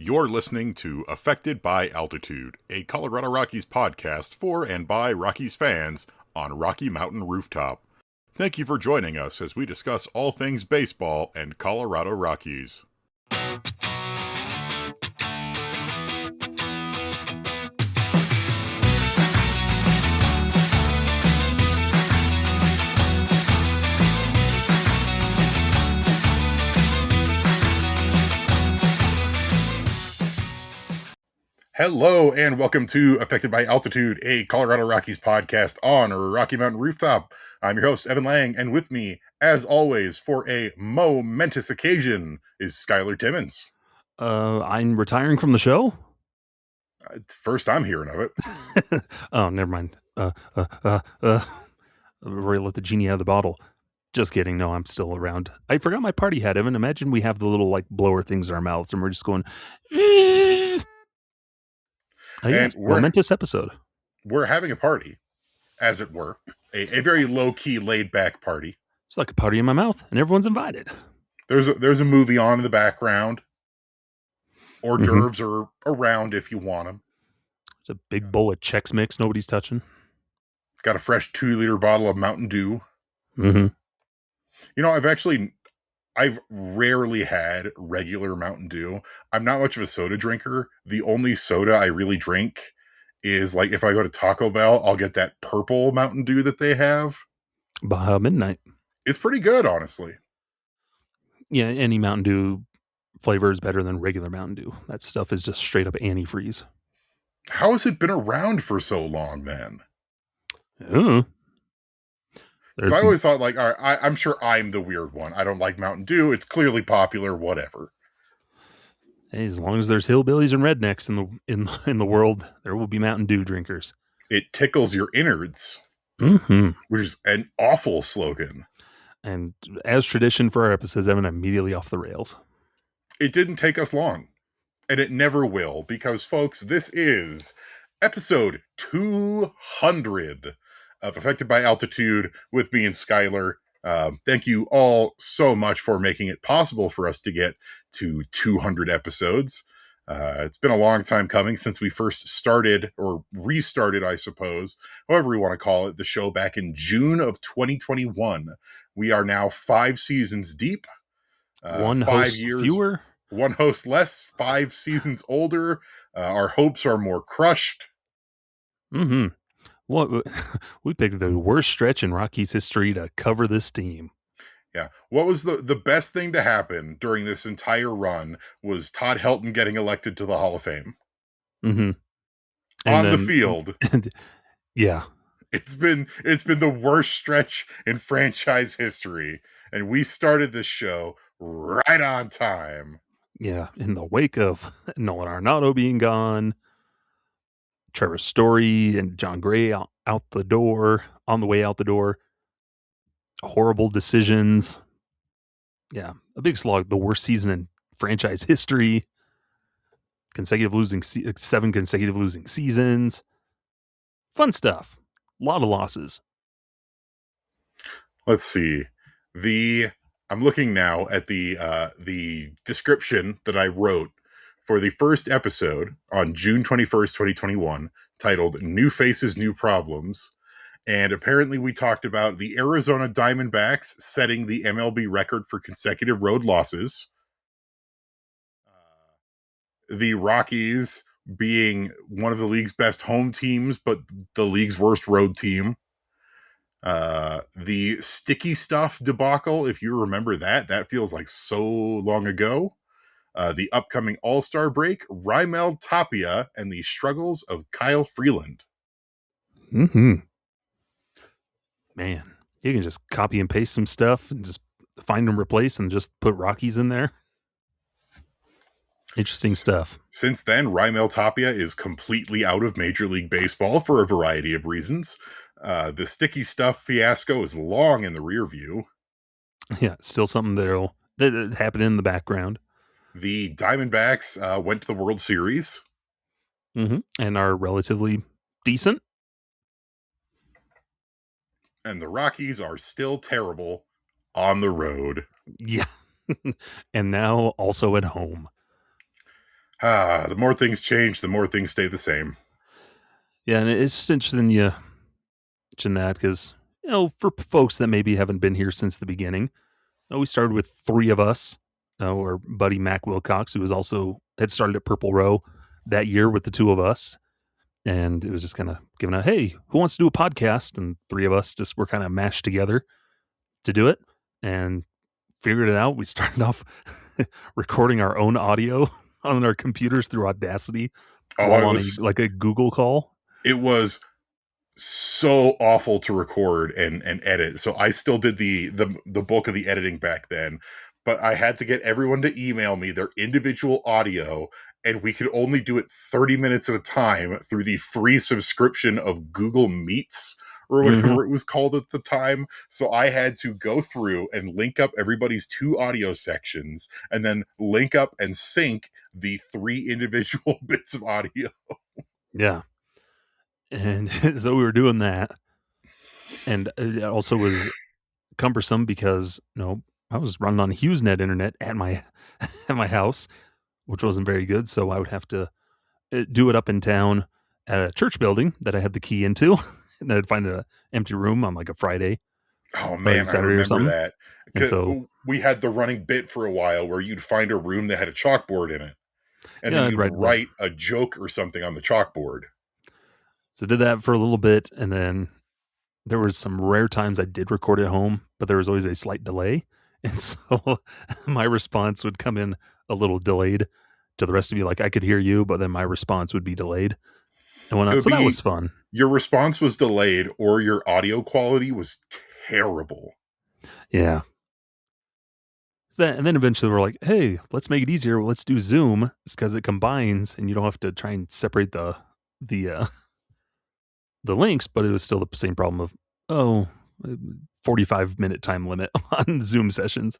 You're listening to Affected by Altitude, a Colorado Rockies podcast for and by Rockies fans on Rocky Mountain Rooftop. Thank you for joining us as we discuss all things baseball and Colorado Rockies. Hello and welcome to Affected by Altitude, a Colorado Rockies podcast on Rocky Mountain Rooftop. I'm your host, Evan Lang, and with me, as always, for a momentous occasion is Skyler Timmons. I'm retiring from the show? First I'm hearing of it. Oh, never mind. Roy let the genie out of the bottle. Just kidding. No, I'm still around. I forgot my party hat, Evan. Imagine we have the little blower things in our mouths and we're just going... Yes, momentous episode. We're having a party, as it were. A very low-key, laid-back party. It's like a party in my mouth, and everyone's invited. There's a movie on in the background. Hors d'oeuvres are around if you want them. There's a big bowl of Chex Mix nobody's touching. Got a fresh 2-liter bottle of Mountain Dew. Mm-hmm. You know, I've rarely had regular Mountain Dew. I'm not much of a soda drinker. The only soda I really drink is if I go to Taco Bell, I'll get that purple Mountain Dew that they have. Baja Midnight. It's pretty good, honestly. Yeah, any Mountain Dew flavor is better than regular Mountain Dew. That stuff is just straight up antifreeze. How has it been around for so long, then? So I always thought, all right, I'm sure I'm the weird one. I don't like Mountain Dew. It's clearly popular, whatever. Hey, as long as there's hillbillies and rednecks in the world, there will be Mountain Dew drinkers. It tickles your innards, which is an awful slogan. And as tradition for our episodes, I'm immediately off the rails. It didn't take us long, and it never will, because, folks, this is episode 200 of Affected by Altitude with me and Skyler. Thank you all so much for making it possible for us to get to 200 episodes. It's been a long time coming since we first started, or restarted, I suppose, however we want to call it, the show back in June of 2021. We are now 5 seasons deep. 1 host fewer. 1 host less, 5 seasons older. Our hopes are more crushed. Mm-hmm. Well, we picked the worst stretch in Rockies history to cover this team. Yeah. What was the best thing to happen during this entire run was Todd Helton getting elected to the Hall of Fame. Mm-hmm. On the field. Yeah. It's been the worst stretch in franchise history. And we started this show right on time. Yeah. In the wake of Nolan Arenado being gone, Trevor Story and John Gray on the way out the door. Horrible decisions. Yeah, a big slog. The worst season in franchise history. 7 consecutive losing seasons. Fun stuff. A lot of losses. Let's see. I'm looking now at the description that I wrote for the first episode on June 21st, 2021, titled New Faces, New Problems. And apparently we talked about the Arizona Diamondbacks setting the MLB record for consecutive road losses. The Rockies being one of the league's best home teams, but the league's worst road team. The sticky stuff debacle, if you remember that feels like so long ago. The upcoming All-Star break, Raimel Tapia, and the struggles of Kyle Freeland. Mm-hmm. Man, you can just copy and paste some stuff and just find and replace and just put Rockies in there. Interesting stuff. Since then, Raimel Tapia is completely out of Major League Baseball for a variety of reasons. The sticky stuff fiasco is long in the rear view. Yeah, still something that happened in the background. The Diamondbacks went to the World Series. Mm-hmm. And are relatively decent. And the Rockies are still terrible on the road. Yeah. And now also at home. The more things change, the more things stay the same. Yeah, and it's just interesting you mention that because, for folks that maybe haven't been here since the beginning, we started with three of us. Our buddy Mac Wilcox, who was also had started at Purple Row that year with the two of us. And it was just kind of giving out, hey, who wants to do a podcast? And three of us just were kind of mashed together to do it and figured it out. We started off recording our own audio on our computers through Audacity while It on was a Google call. it was so awful to record and edit. So I still did the bulk of the editing back then, but I had to get everyone to email me their individual audio, and we could only do it 30 minutes at a time through the free subscription of Google Meets or whatever it was called at the time. So I had to go through and link up everybody's two audio sections and then link up and sync the three individual bits of audio. Yeah. And so we were doing that. And it also was cumbersome because, I was running on HughesNet internet at my at my house, which wasn't very good. So I would have to do it up in town at a church building that I had the key into. And then I'd find an empty room on like a Friday Oh or man, I Saturday or remember something. that. And so, We had the running bit for a while where you'd find a room that had a chalkboard in it, and then yeah, I'd you'd write like, write a joke or something on the chalkboard. so I did that for a little bit. And then there was some rare times I did record at home, but there was always a slight delay. And so my response would come in a little delayed to the rest of you. Like I could hear you, but then my response would be delayed and It whatnot. would So that be was fun. your response was delayed or your audio quality was terrible. Yeah. So and then eventually we're like, hey, let's make it easier. Let's do Zoom. It's because it combines and you don't have to try and separate the the links, but it was still the same problem of, 45-minute time limit on Zoom sessions.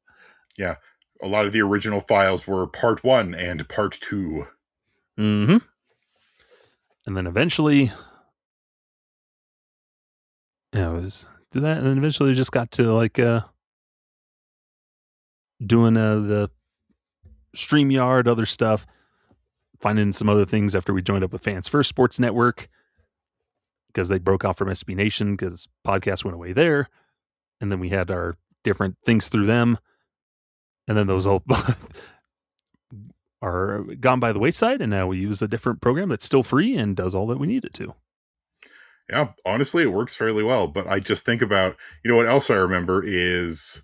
Yeah, a lot of the original files were part 1 and part 2. Mm-hmm. And then eventually, yeah, it was do that, and then eventually we just got to like doing the StreamYard, other stuff, finding some other things after we joined up with Fans First Sports Network because they broke off from SB Nation because podcast went away there, and then we had our different things through them, and then those all are gone by the wayside, and now we use a different program that's still free and does all that we need it to. Yeah, honestly, it works fairly well. But I just think about, what else I remember is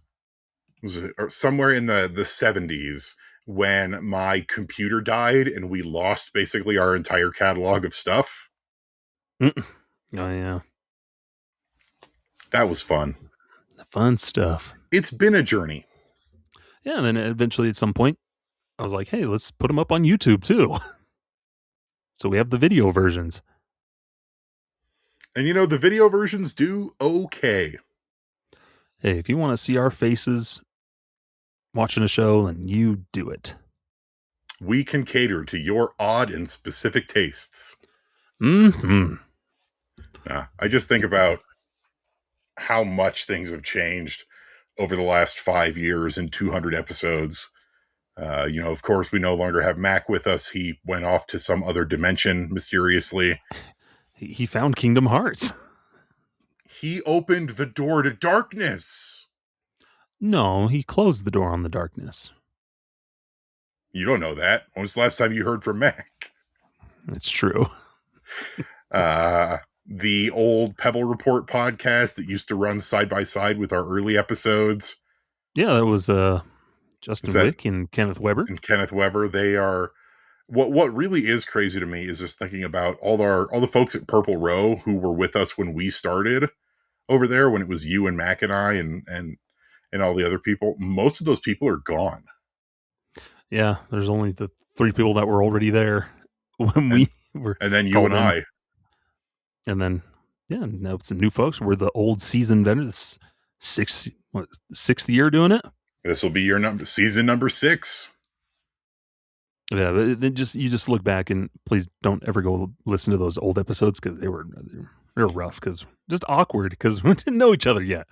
was it somewhere in the 70s when my computer died and we lost basically our entire catalog of stuff. Oh yeah, That was fun. the fun stuff. It's been a journey. Yeah, and then eventually at some point, I was like, hey, let's put them up on YouTube too. So we have the video versions. And the video versions do okay. Hey, if you want to see our faces watching a show, then you do it. We can cater to your odd and specific tastes. Mm-hmm. I just think about how much things have changed over the last 5 years and 200 episodes. Of course, we no longer have Mac with us. He went off to some other dimension mysteriously. He found Kingdom Hearts. He opened the door to darkness. No, he closed the door on the darkness. You don't know that. When was the last time you heard from Mac? It's true. The old Pebble Report podcast that used to run side by side with our early episodes. Yeah, that was Justin Wick and Kenneth Weber. They are what really is crazy to me is just thinking about all the folks at Purple Row who were with us when we started over there, when it was you and Mac and I and all the other people. Most of those people are gone. Yeah, there's only the 3 people that were already there when we were, and then you and I, and then now some new folks. We're the old season veterans. Sixth year doing it. This will be your season number 6. Yeah, but then you just look back and please don't ever go listen to those old episodes because they're rough because just awkward because we didn't know each other yet.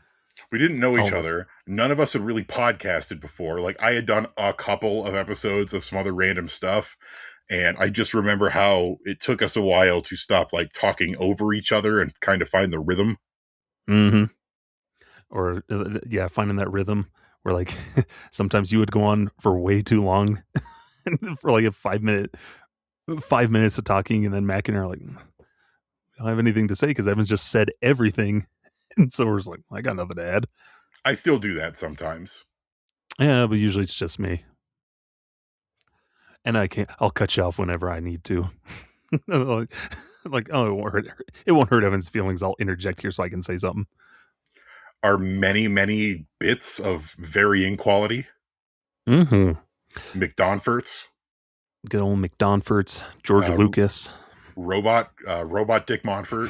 We didn't know each other. None of us had really podcasted before. Like I had done a couple of episodes of some other random stuff, And I just remember how it took us a while to stop like talking over each other and kind of find the rhythm. Mm-hmm. Or yeah, finding that rhythm where like sometimes you would go on for way too long for like a 5 minutes of talking, and then Mac and I are like, I don't have anything to say because Evan's just said everything. And so we're just like, I got nothing to add. I still do that sometimes. Yeah, but usually it's just me. And I'll cut you off whenever I need to. like, oh, it won't hurt Evan's feelings. I'll interject here so I can say something. Are many, many bits of varying quality. Mm-hmm. McDonford's, Good old McDonford's, George uh, Lucas, Robot Dick Montfort,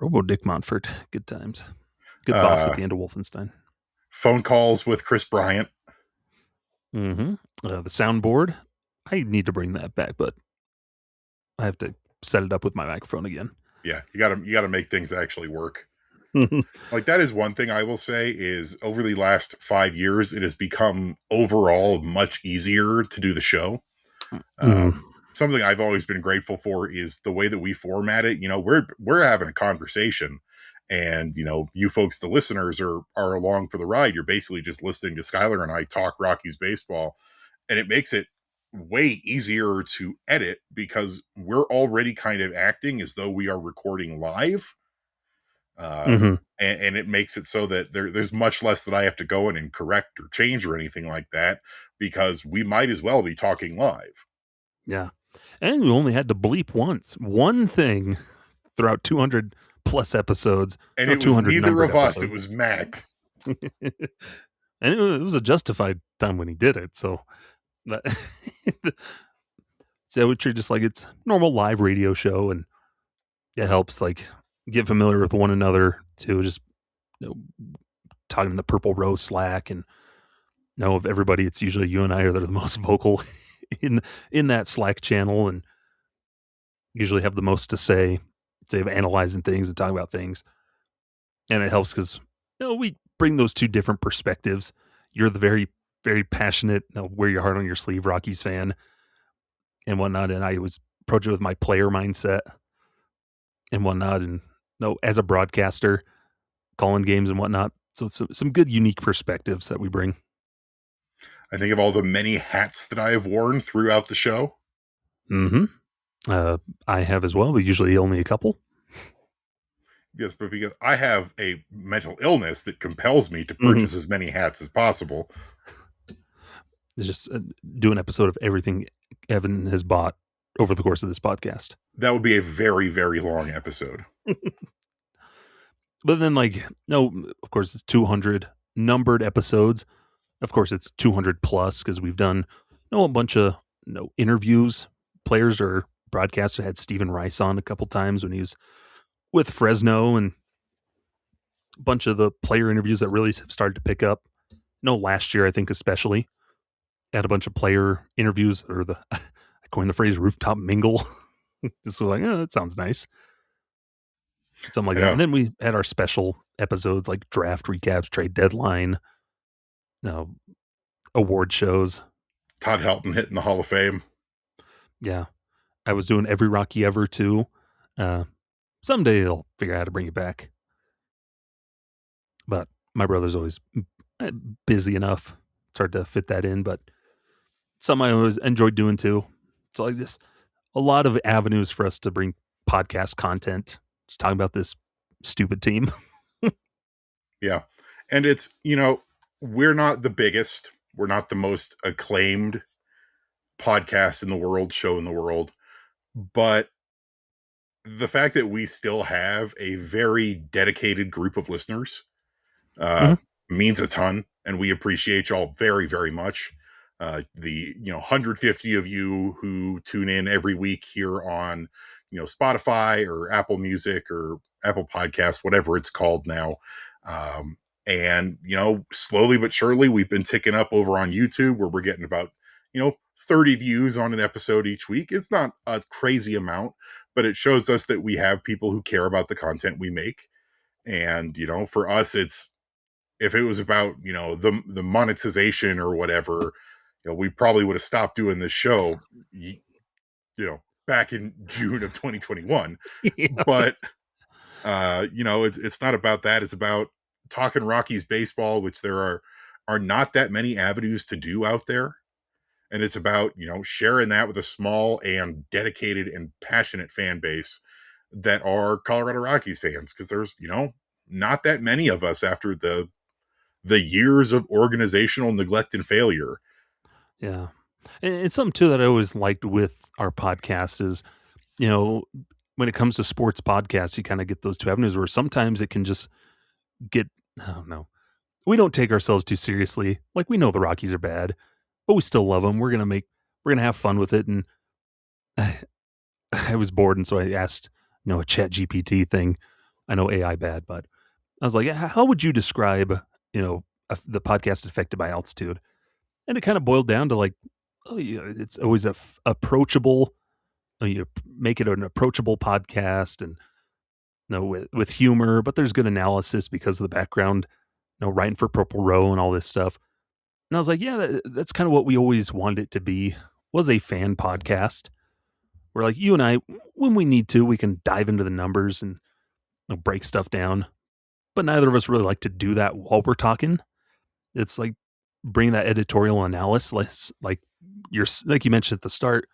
Robo Dick Montfort. Good times. Good boss at uh, the end of Wolfenstein. phone calls with Chris Bryant. Mm-hmm. The soundboard. I need to bring that back, but I have to set it up with my microphone again. Yeah, you gotta make things actually work. Like that is one thing I will say is over the last 5 years, it has become overall much easier to do the show. Mm. Something I've always been grateful for is the way that we format it. We're having a conversation, and you folks, the listeners, are along for the ride. You're basically just listening to Skyler and I talk Rockies baseball, and it makes it way easier to edit because we're already kind of acting as though we are recording live. Mm-hmm. And it makes it so that there's much less that I have to go in and correct or change or anything like that because we might as well be talking live. Yeah. And we only had to bleep once. One thing throughout 200 plus episodes. And No, it was 200 neither numbered of us, it episodes. was Mac. And it was a justified time when he did it. So that, so we treat just like it's normal live radio show, and it helps like get familiar with one another too. Just you know, talking in the Purple Rose Slack, and know of everybody. It's usually you and I are that are the most vocal in that Slack channel, and usually have the most to say. Say of analyzing things and talking about things, and it helps because we bring those two different perspectives. You're the very very passionate, wear your heart on your sleeve Rockies fan and whatnot, and I was approach it with my player mindset and whatnot, and as a broadcaster, calling games and whatnot. So some good unique perspectives that we bring. I think of all the many hats that I have worn throughout the show. Mm-hmm. I have as well, but usually only a couple. Yes, but because I have a mental illness that compels me to Mm-hmm. purchase as many hats as possible. Just do an episode of everything Evan has bought over the course of this podcast. That would be a very, very long episode. But then, of course, it's 200 numbered episodes. Of course, it's 200 plus because we've done a bunch of interviews. Players or broadcasters had Stephen Rice on a couple times when he was with Fresno, and a bunch of the player interviews that really have started to pick up. Last year, I think especially, had a bunch of player interviews, or I coined the phrase rooftop mingle. Just like, that sounds nice. Something like that. And then we had our special episodes like draft recaps, trade deadline, award shows. Todd Helton hitting the Hall of Fame. Yeah. I was doing every Rocky ever too. Someday they'll figure out how to bring it back. But my brother's always busy enough. It's hard to fit that in, but something I always enjoyed doing too. It's like this, a lot of avenues for us to bring podcast content. Just talking about this stupid team. Yeah. And it's, we're not the biggest, we're not the most acclaimed podcast in the world, show in the world, but the fact that we still have a very dedicated group of listeners means a ton, and we appreciate y'all very, very much. The 150 of you who tune in every week here on Spotify or Apple Music or Apple Podcast, whatever it's called now. And slowly but surely we've been ticking up over on YouTube, where we're getting about 30 views on an episode each week. It's not a crazy amount, but it shows us that we have people who care about the content we make. And for us, it's, if it was about the monetization or whatever, we probably would have stopped doing this show, back in June of 2021. Yeah. But it's not about that. It's about talking Rockies baseball, which there are not that many avenues to do out there. And it's about, sharing that with a small and dedicated and passionate fan base that are Colorado Rockies fans. Because there's, not that many of us after the years of organizational neglect and failure. Yeah. And something too that I always liked with our podcast is, when it comes to sports podcasts, you kind of get those two avenues where sometimes it can just get, I don't know, we don't take ourselves too seriously. Like, we know the Rockies are bad, but we still love them. We're going to have fun with it. And I was bored. And so I asked, a chat GPT thing. I know AI bad, but I was like, how would you describe, the podcast Affected by Altitude? And it kind of boiled down to like, oh, yeah, it's always approachable. You make it an approachable podcast, and with humor, but there's good analysis because of the background, writing for Purple Row and all this stuff. And I was like, yeah, that's kind of what we always wanted it to be, was a fan podcast. Where like you and I, when we need to, we can dive into the numbers and break stuff down. But neither of us really like to do that while we're talking. It's like bring that editorial analysis, like you mentioned at the start,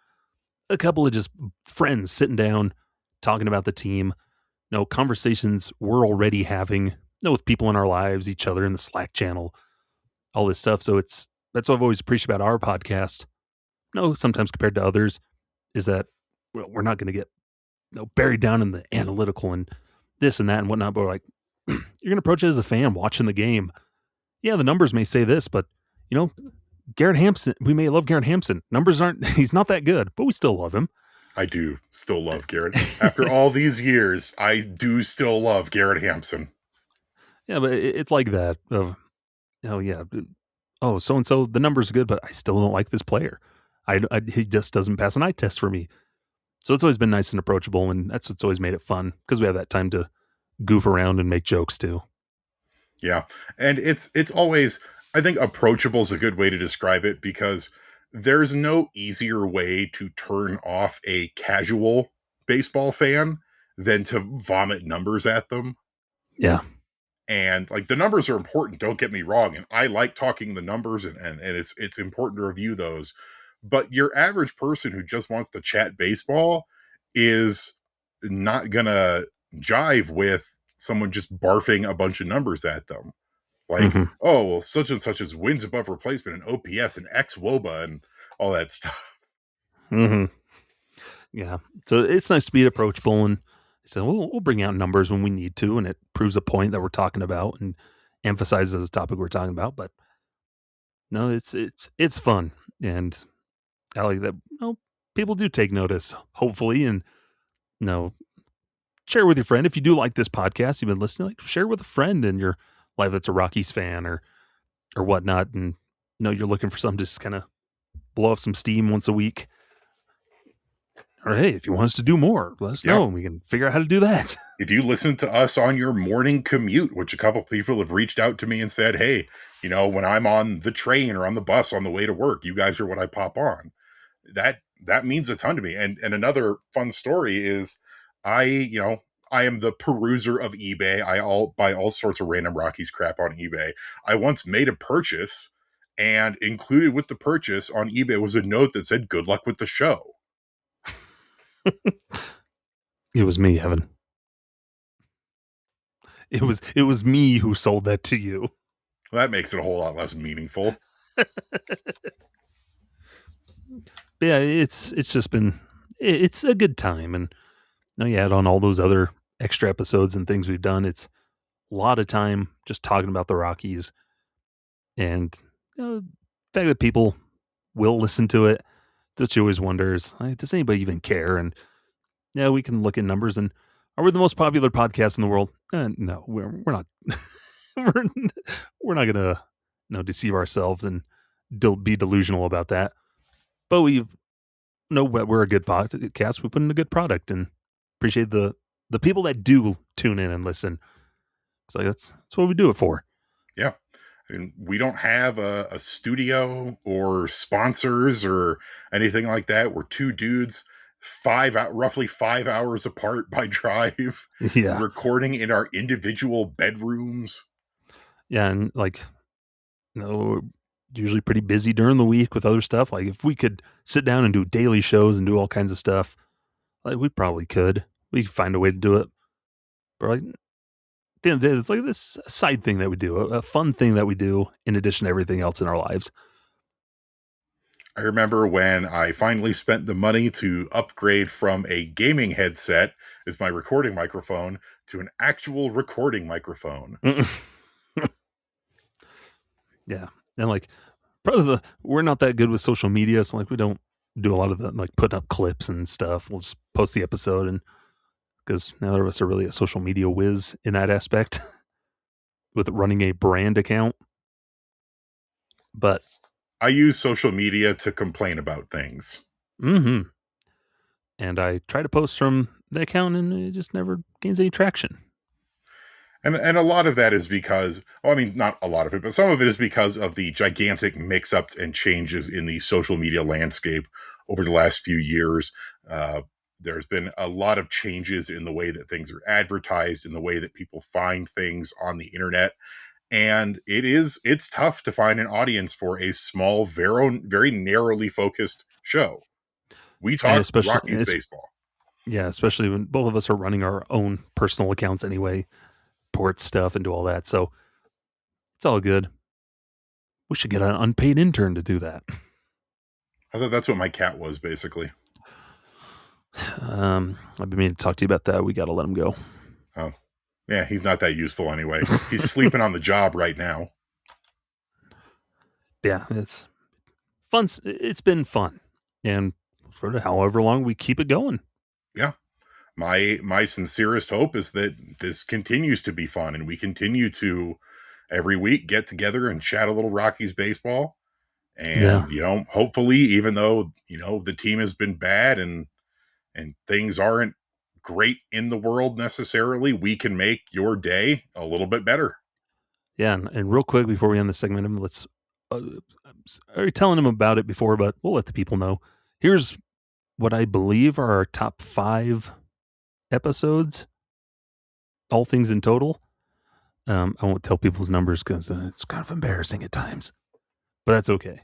a couple of just friends sitting down talking about the team, conversations we're already having, with people in our lives, each other in the Slack channel, all this stuff. So that's what I've always appreciated about our podcast. Sometimes compared to others, is that we're not going to get buried down in the analytical and this and that and whatnot. But we're like, you're going to approach it as a fan watching the game. Yeah, the numbers may say this, but Garrett Hampson, we may love Garrett Hampson. Numbers he's not that good, but we still love him. I do still love Garrett. After all these years, I do still love Garrett Hampson. Yeah, but it's like that of, so-and-so, the numbers are good, but I still don't like this player. He just doesn't pass an eye test for me. So it's always been nice and approachable, and that's what's always made it fun, because we have that time to goof around and make jokes too. Yeah, and it's always, I think approachable is a good way to describe it, because there's no easier way to turn off a casual baseball fan than to vomit numbers at them. Yeah. And like, the numbers are important, don't get me wrong. And I like talking the numbers, and it's important to review those. But your average person who just wants to chat baseball is not gonna jive with someone just barfing a bunch of numbers at them. Like, oh, well, such and such as wins above replacement and OPS and xWOBA and all that stuff. Yeah. So it's nice to be approachable, and so we'll bring out numbers when we need to, and it proves a point that we're talking about and emphasizes the topic we're talking about. But no, it's fun, and I like that. People do take notice, hopefully, and share with your friend. If you do like this podcast, you've been listening, like, share with a friend in your life that's a Rockies fan or whatnot, and you're looking for something to just kind of blow off some steam once a week. Or hey, if you want us to do more, let us know, and we can figure out how to do that. If you listen to us on your morning commute, which a couple people have reached out to me and said, hey, when I'm on the train or on the bus on the way to work, you guys are what I pop on. That means a ton to me. And another fun story is I am the peruser of eBay. I buy all sorts of random Rockies crap on eBay. I once made a purchase, and included with the purchase on eBay was a note that said, good luck with the show. It was me, Evan. It was me who sold that to you. Well, that makes it a whole lot less meaningful. But yeah, it's just been, it's a good time, and you add on all those other extra episodes and things we've done. It's a lot of time just talking about the Rockies, and the fact that people will listen to it. That you always wonder is, does anybody even care? And we can look at numbers, and are we the most popular podcast in the world? No, we're not. we're not gonna deceive ourselves and be delusional about that. But we're a good podcast. We put in a good product, and appreciate the people that do tune in and listen. So that's what we do it for. Yeah. And we don't have a studio or sponsors or anything like that. We're two dudes, roughly 5 hours apart by drive, Yeah. recording in our individual bedrooms. Yeah. And like, we're usually pretty busy during the week with other stuff. Like, if we could sit down and do daily shows and do all kinds of stuff, like, we probably could. We could find a way to do it. But like, at the end of the day, it's like this side thing that we do, a fun thing that we do in addition to everything else in our lives. I remember when I finally spent the money to upgrade from a gaming headset as my recording microphone to an actual recording microphone. Yeah. And like, probably we're not that good with social media. So like, we don't do a lot of the like putting up clips and stuff. We'll just post the episode, and because neither of us are really a social media whiz in that aspect with running a brand account. But I use social media to complain about things. and I try to post from the account, and it just never gains any traction. And a lot of that is because, well, I mean, not a lot of it, but some of it is because of the gigantic mix-ups and changes in the social media landscape over the last few years. There's been a lot of changes in the way that things are advertised, in the way that people find things on the internet. And it's tough to find an audience for a small, very narrowly focused show. We And talk Rockies baseball. Yeah, especially when both of us are running our own personal accounts anyway, port stuff and do all that. So it's all good. We should get an unpaid intern to do that. I thought that's what my cat was, basically. I've been meaning to talk to you about that. We got to let him go. Oh, yeah, he's not that useful anyway. He's sleeping on the job right now. Yeah, it's fun. It's been fun. And for however long we keep it going. Yeah. My sincerest hope is that this continues to be fun and we continue to every week get together and chat a little Rockies baseball. And, hopefully, even though, the team has been bad and things aren't great in the world necessarily, we can make your day a little bit better. Yeah. And real quick before we end the segment, let's, I'm already telling him about it before, but we'll let the people know. Here's what I believe are our top 5 episodes, all things in total. I won't tell people's numbers because it's kind of embarrassing at times, but that's okay.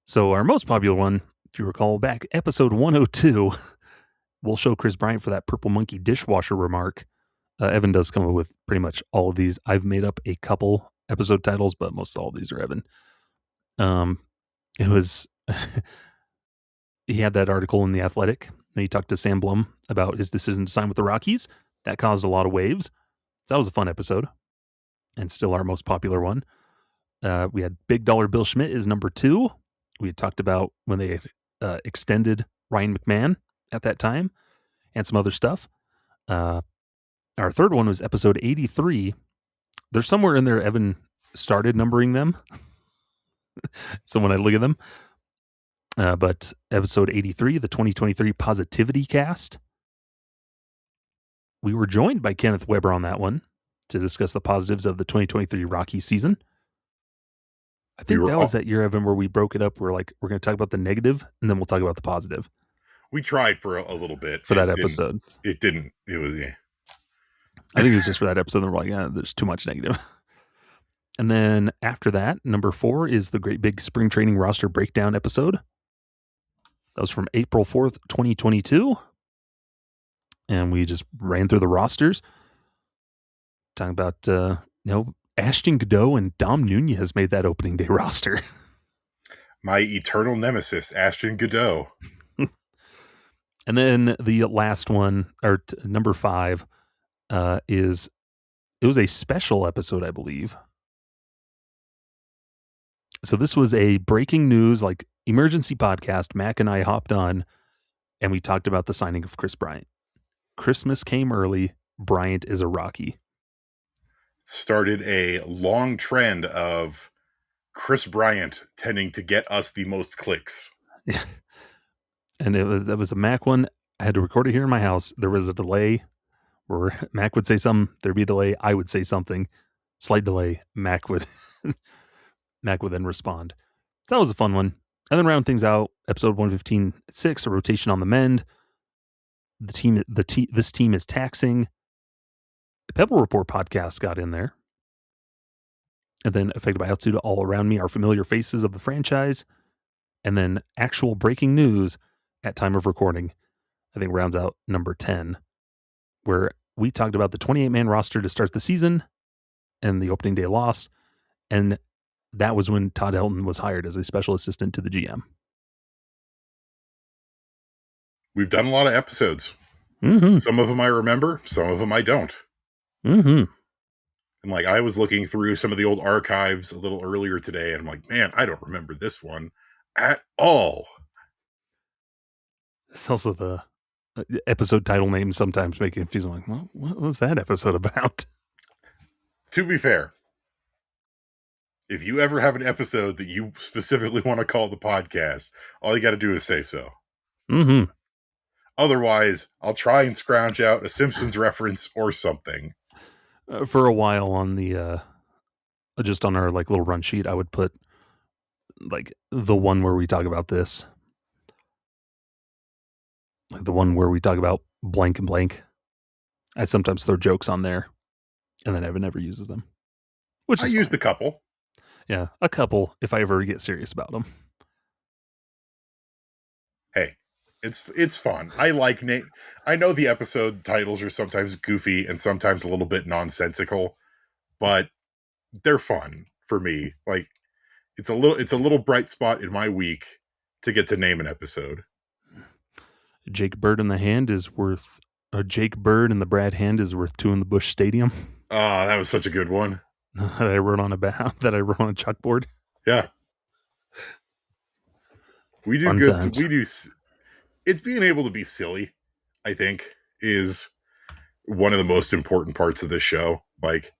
So our most popular one, if you recall back, episode 102, we'll show Chris Bryant for that purple monkey dishwasher remark. Evan does come up with pretty much all of these. I've made up a couple episode titles, but most all of these are Evan. It was he had that article in The Athletic, and he talked to Sam Blum about his decision to sign with the Rockies. That caused a lot of waves. So that was a fun episode, and still our most popular one. We had Big Dollar Bill Schmidt is number 2. We had talked about when they extended Ryan McMahon at that time, and some other stuff. Our third one was episode 83. There's somewhere in there Evan started numbering them. So when I look at them, but episode 83, the 2023 Positivity Cast. We were joined by Kenneth Weber on that one to discuss the positives of the 2023 Rockies season. I think that was that year, Evan, where we broke it up. We're like, we're going to talk about the negative, and then we'll talk about the positive. We tried for a little bit. For that episode. It didn't. It was, yeah. I think it was just for that episode. And we're like, yeah, there's too much negative. And then after that, number 4 is the great big spring training roster breakdown episode. That was from April 4th, 2022. And we just ran through the rosters. Talking about, Ashton Godot and Dom Nunez made that opening day roster. My eternal nemesis, Ashton Godot. And then the last one, or number 5, it was a special episode, I believe. So this was a breaking news, like emergency podcast. Mac and I hopped on and we talked about the signing of Chris Bryant. Christmas came early. Bryant is a Rocky. Started a long trend of Chris Bryant tending to get us the most clicks. Yeah. And that was a Mac one. I had to record it here in my house. There was a delay where Mac would say something. There'd be a delay. I would say something. Slight delay. Mac would Mac would then respond. So that was a fun one. And then round things out, episode 115.6, a rotation on the mend. This team is taxing. The Pebble Report podcast got in there. And then affected by altitude all around me are familiar faces of the franchise. And then actual breaking news at time of recording, I think rounds out number 10, where we talked about the 28-man roster to start the season and the opening day loss. And that was when Todd Helton was hired as a special assistant to the GM. We've done a lot of episodes. Mm-hmm. Some of them I remember, some of them I don't. Mm-hmm. And like I was looking through some of the old archives a little earlier today, and I'm like, man, I don't remember this one at all. It's also the episode title names sometimes make it confusing. Like, well, what was that episode about? To be fair, if you ever have an episode that you specifically want to call the podcast, all you got to do is say so. Mm-hmm. Otherwise, I'll try and scrounge out a Simpsons reference or something. For a while on the just on our like little run sheet, I would put like the one where we talk about this, like the one where we talk about blank and blank. I sometimes throw jokes on there, and then Evan never uses them. Which I is used fine. a couple. Yeah, a couple if I ever get serious about them. Hey, it's fun. I like name. I know the episode titles are sometimes goofy and sometimes a little bit nonsensical, but they're fun for me. Like it's a little bright spot in my week to get to name an episode. Jake Bird in the hand is worth. Jake Bird and the Brad Hand is worth 2 in the Busch Stadium. Ah, that was such a good one. that I wrote on a chalkboard. Yeah, we do Fun good. times. We do. It's being able to be silly, I think, is one of the most important parts of this show. Like,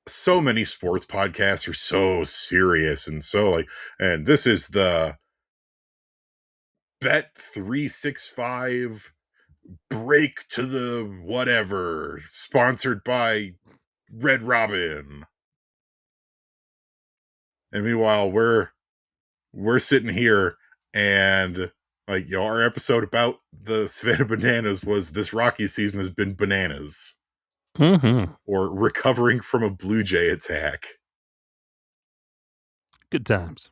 so many sports podcasts are so serious and so like, and this is the Bet 365 break to the whatever, sponsored by Red Robin. And meanwhile, we're sitting here and like, you know, our episode about the Savannah Bananas was this Rockies season has been bananas. Mm-hmm. Or recovering from a Blue Jay attack. Good times.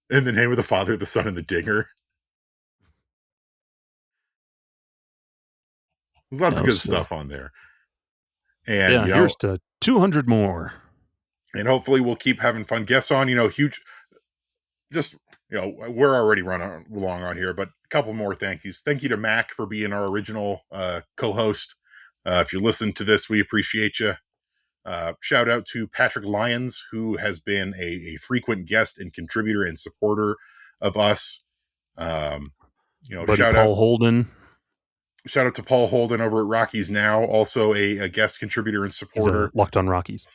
In the name of the Father, the Son, and the Dinger. There's lots of good stuff on there. And yeah, here's to 200 more. And hopefully we'll keep having fun guests on, you know, huge, just, you know, we're already running along on here, but a couple more thank yous. Thank you to Mac for being our original co-host. If you listen to this, we appreciate you. Shout out to Patrick Lyons, who has been a frequent guest and contributor and supporter of us. You know, Buddy Paul Holden. Shout out to Paul Holden over at Rockies Now, also a guest contributor and supporter. Locked on Rockies.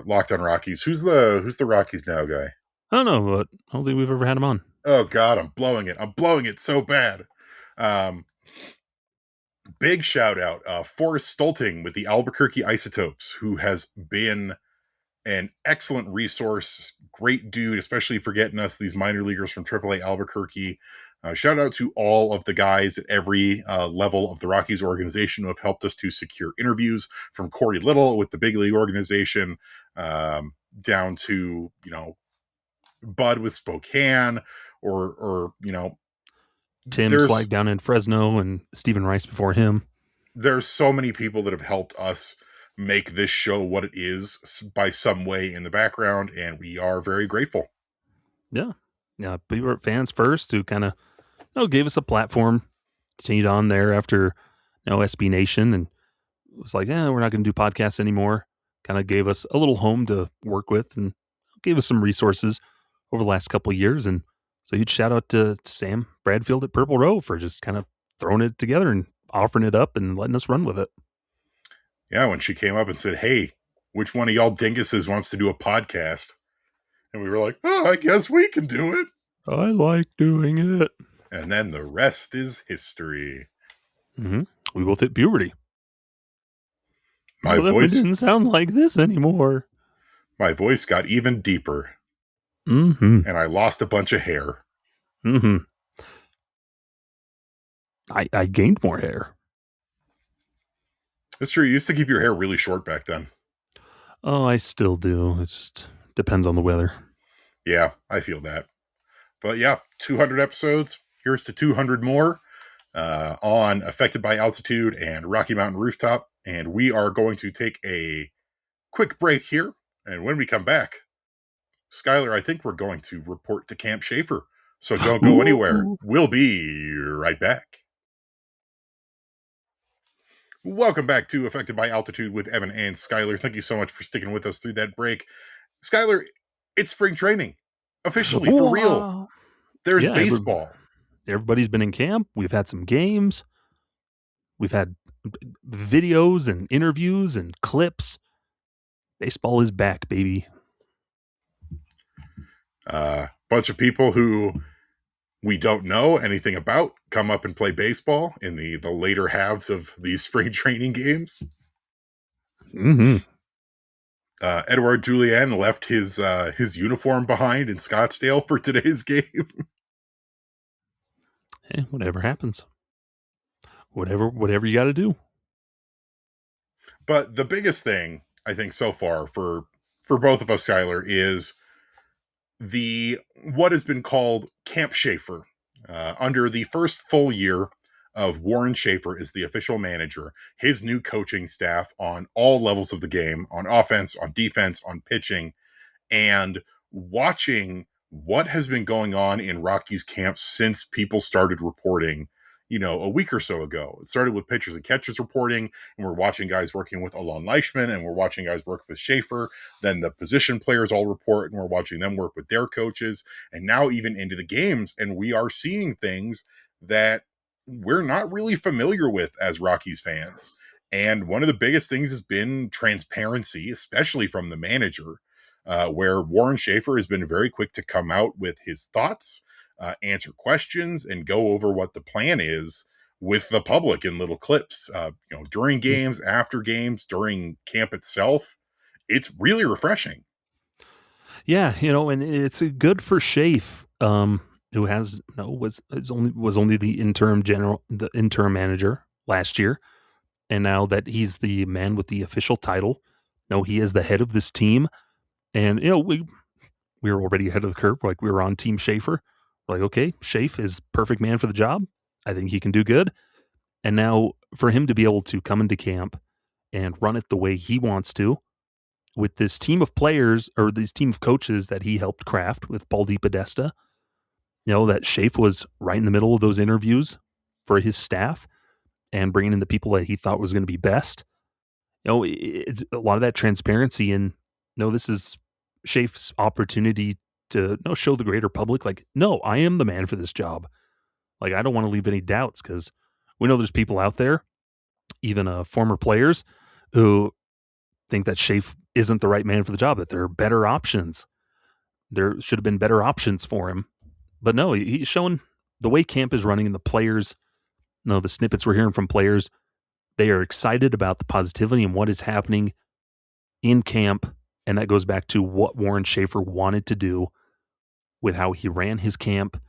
Locked on Rockies. Who's the Rockies Now guy? I don't know, but I don't think we've ever had him on. Oh God, I'm blowing it. I'm blowing it so bad. Big shout out, Forrest Stolting with the Albuquerque Isotopes, who has been an excellent resource. Great dude, especially for getting us these minor leaguers from AAA Albuquerque. Shout out to all of the guys at every level of the Rockies organization who have helped us to secure interviews, from Corey Little with the big league organization down to, you know, Bud with Spokane or you know, Tim Slag down in Fresno and Stephen Rice before him. There's so many people that have helped us make this show what it is by some way in the background, and we are very grateful. Yeah. We were fans first who kind of gave us a platform, continued on there after SB Nation, and it was like, we're not going to do podcasts anymore. Kind of gave us a little home to work with and gave us some resources over the last couple of years. And so huge shout out to Sam Bradfield at Purple Row for just kind of throwing it together and offering it up and letting us run with it. Yeah, when she came up and said, hey, which one of y'all dinguses wants to do a podcast? And we were like, oh, I guess we can do it. I like doing it. And then the rest is history. Mm-hmm. We both hit puberty. My voice didn't sound like this anymore. My voice got even deeper, Mm-hmm. and I lost a bunch of hair. Mm-hmm. I gained more hair. That's true. You used to keep your hair really short back then. Oh, I still do. It just depends on the weather. Yeah, I feel that. But yeah, 200 episodes. Here's to 200 more on Affected by Altitude and Rocky Mountain Rooftop. And we are going to take a quick break here. And when we come back, Skyler, I think we're going to report to Camp Schaeffer. So don't go anywhere. Ooh. We'll be right back. Welcome back to Affected by Altitude with Evan and Skyler. Thank you so much for sticking with us through that break. Skyler, it's spring training. Officially, for real. Wow. There's Yeah, baseball. everybody's been in camp. We've had some games. We've had videos and interviews and clips. Baseball is back, baby. Bunch of people who we don't know anything about come up and play baseball in the later halves of these spring training games. Mm-hmm. Edouard Julien left his uniform behind in Scottsdale for today's game. Hey, whatever happens. Whatever you got to do. But the biggest thing I think so far for both of us, Skyler, is the what has been called Camp Schaeffer. Under the first full year of Warren Schaeffer as the official manager, his new coaching staff on all levels of the game, on offense, on defense, on pitching, and watching what has been going on in Rockies camp since people started reporting, a week or so ago. It started with pitchers and catchers reporting, and we're watching guys working with Alon Leishman, and we're watching guys work with Schaeffer. Then the position players all report, and we're watching them work with their coaches, and now even into the games, and we are seeing things that we're not really familiar with as Rockies fans. And one of the biggest things has been transparency, especially from the manager, where Warren Schaeffer has been very quick to come out with his thoughts, answer questions, and go over what the plan is with the public in little clips. During games, after games, during camp itself, it's really refreshing. Yeah, and it's good for Schaaf, who has no was only the interim manager last year, and now that he's the man with the official title, no, he is the head of this team, and we were already ahead of the curve. Like we were on Team Schaefer. We're like, okay, Schaaf is perfect man for the job. I think he can do good. And now for him to be able to come into camp and run it the way he wants to, with this team of players or this team of coaches that he helped craft with Paul DePodesta, that Schaaf was right in the middle of those interviews for his staff and bringing in the people that he thought was going to be best. It's a lot of that transparency, and this is Schaaf's opportunity to show the greater public, like, no, I am the man for this job. Like, I don't want to leave any doubts because we know there's people out there, even former players, who think that Schaaf isn't the right man for the job, that there are better options. There should have been better options for him. But no, he's showing the way camp is running and the players, the snippets we're hearing from players, they are excited about the positivity and what is happening in camp. And that goes back to what Warren Schaeffer wanted to do with how he ran his camp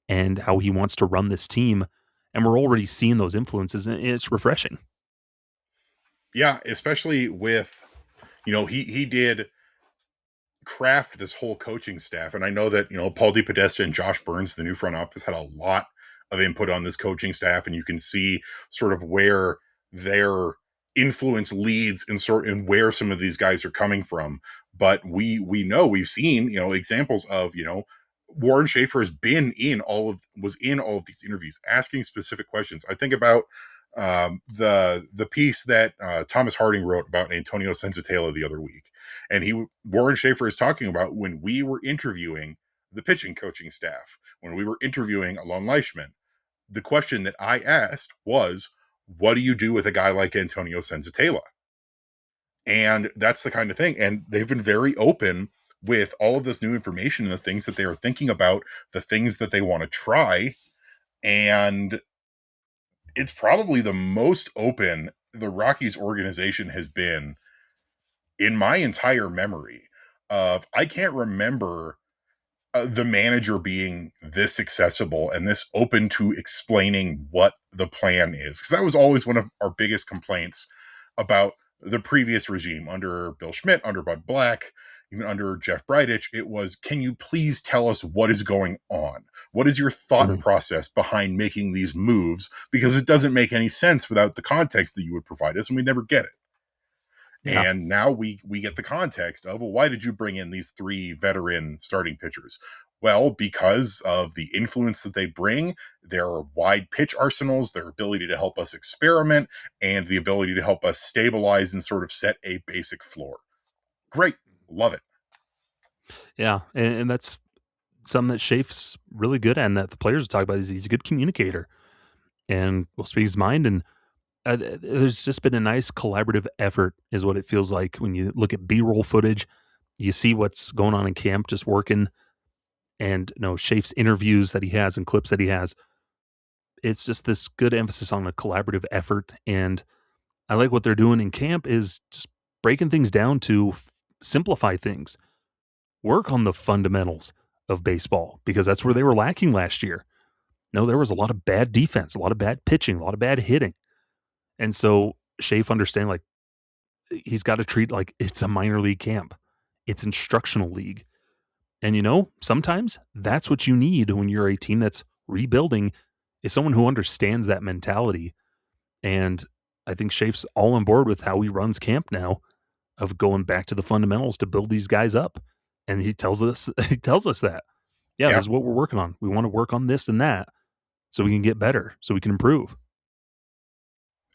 and how he wants to run this team. And we're already seeing those influences, and it's refreshing. Yeah, especially with, he did craft this whole coaching staff. And I know that, Paul DePodesta and Josh Burns, the new front office, had a lot of input on this coaching staff. And you can see sort of where their influence leads and where some of these guys are coming from. But we've seen, examples of, Warren Schaeffer was in all of these interviews, asking specific questions. I think about the piece that Thomas Harding wrote about Antonio Senzatela the other week. And Warren Schaeffer is talking about when we were interviewing the pitching coaching staff, when we were interviewing Alon Leishman, the question that I asked was, what do you do with a guy like Antonio Senzatela? And that's the kind of thing. And they've been very open with all of this new information and the things that they are thinking about, the things that they want to try. And it's probably the most open the Rockies organization has been in my entire memory. of I can't remember the manager being this accessible and this open to explaining what the plan is. Because that was always one of our biggest complaints about the previous regime under Bill Schmidt, under Bud Black, even under Jeff Bridich. It was, can you please tell us what is going on? What is your thought Mhm. process behind making these moves? Because it doesn't make any sense without the context that you would provide us, and we never get it. Yeah. And now we get the context of, well, why did you bring in these three veteran starting pitchers? Well, because of the influence that they bring, their wide pitch arsenals, their ability to help us experiment, and the ability to help us stabilize and sort of set a basic floor. Great. Love it. Yeah. And that's something that Schaef's really good at, and that the players talk about is he's a good communicator and will speak his mind. And there's just been a nice collaborative effort, is what it feels like when you look at B-roll footage. You see what's going on in camp, just working, and Schaef's interviews that he has and clips that he has. It's just this good emphasis on a collaborative effort, and I like what they're doing in camp is just breaking things down to simplify things, work on the fundamentals of baseball because that's where they were lacking last year. No, there was a lot of bad defense, a lot of bad pitching, a lot of bad hitting. And so Schaefer understand like he's got to treat like it's a minor league camp. It's instructional league. And sometimes that's what you need when you're a team that's rebuilding is someone who understands that mentality. And I think Schaef's all on board with how he runs camp now of going back to the fundamentals to build these guys up. And he tells us that. Yeah, Yeah. this is what we're working on. We want to work on this and that so we can get better, so we can improve.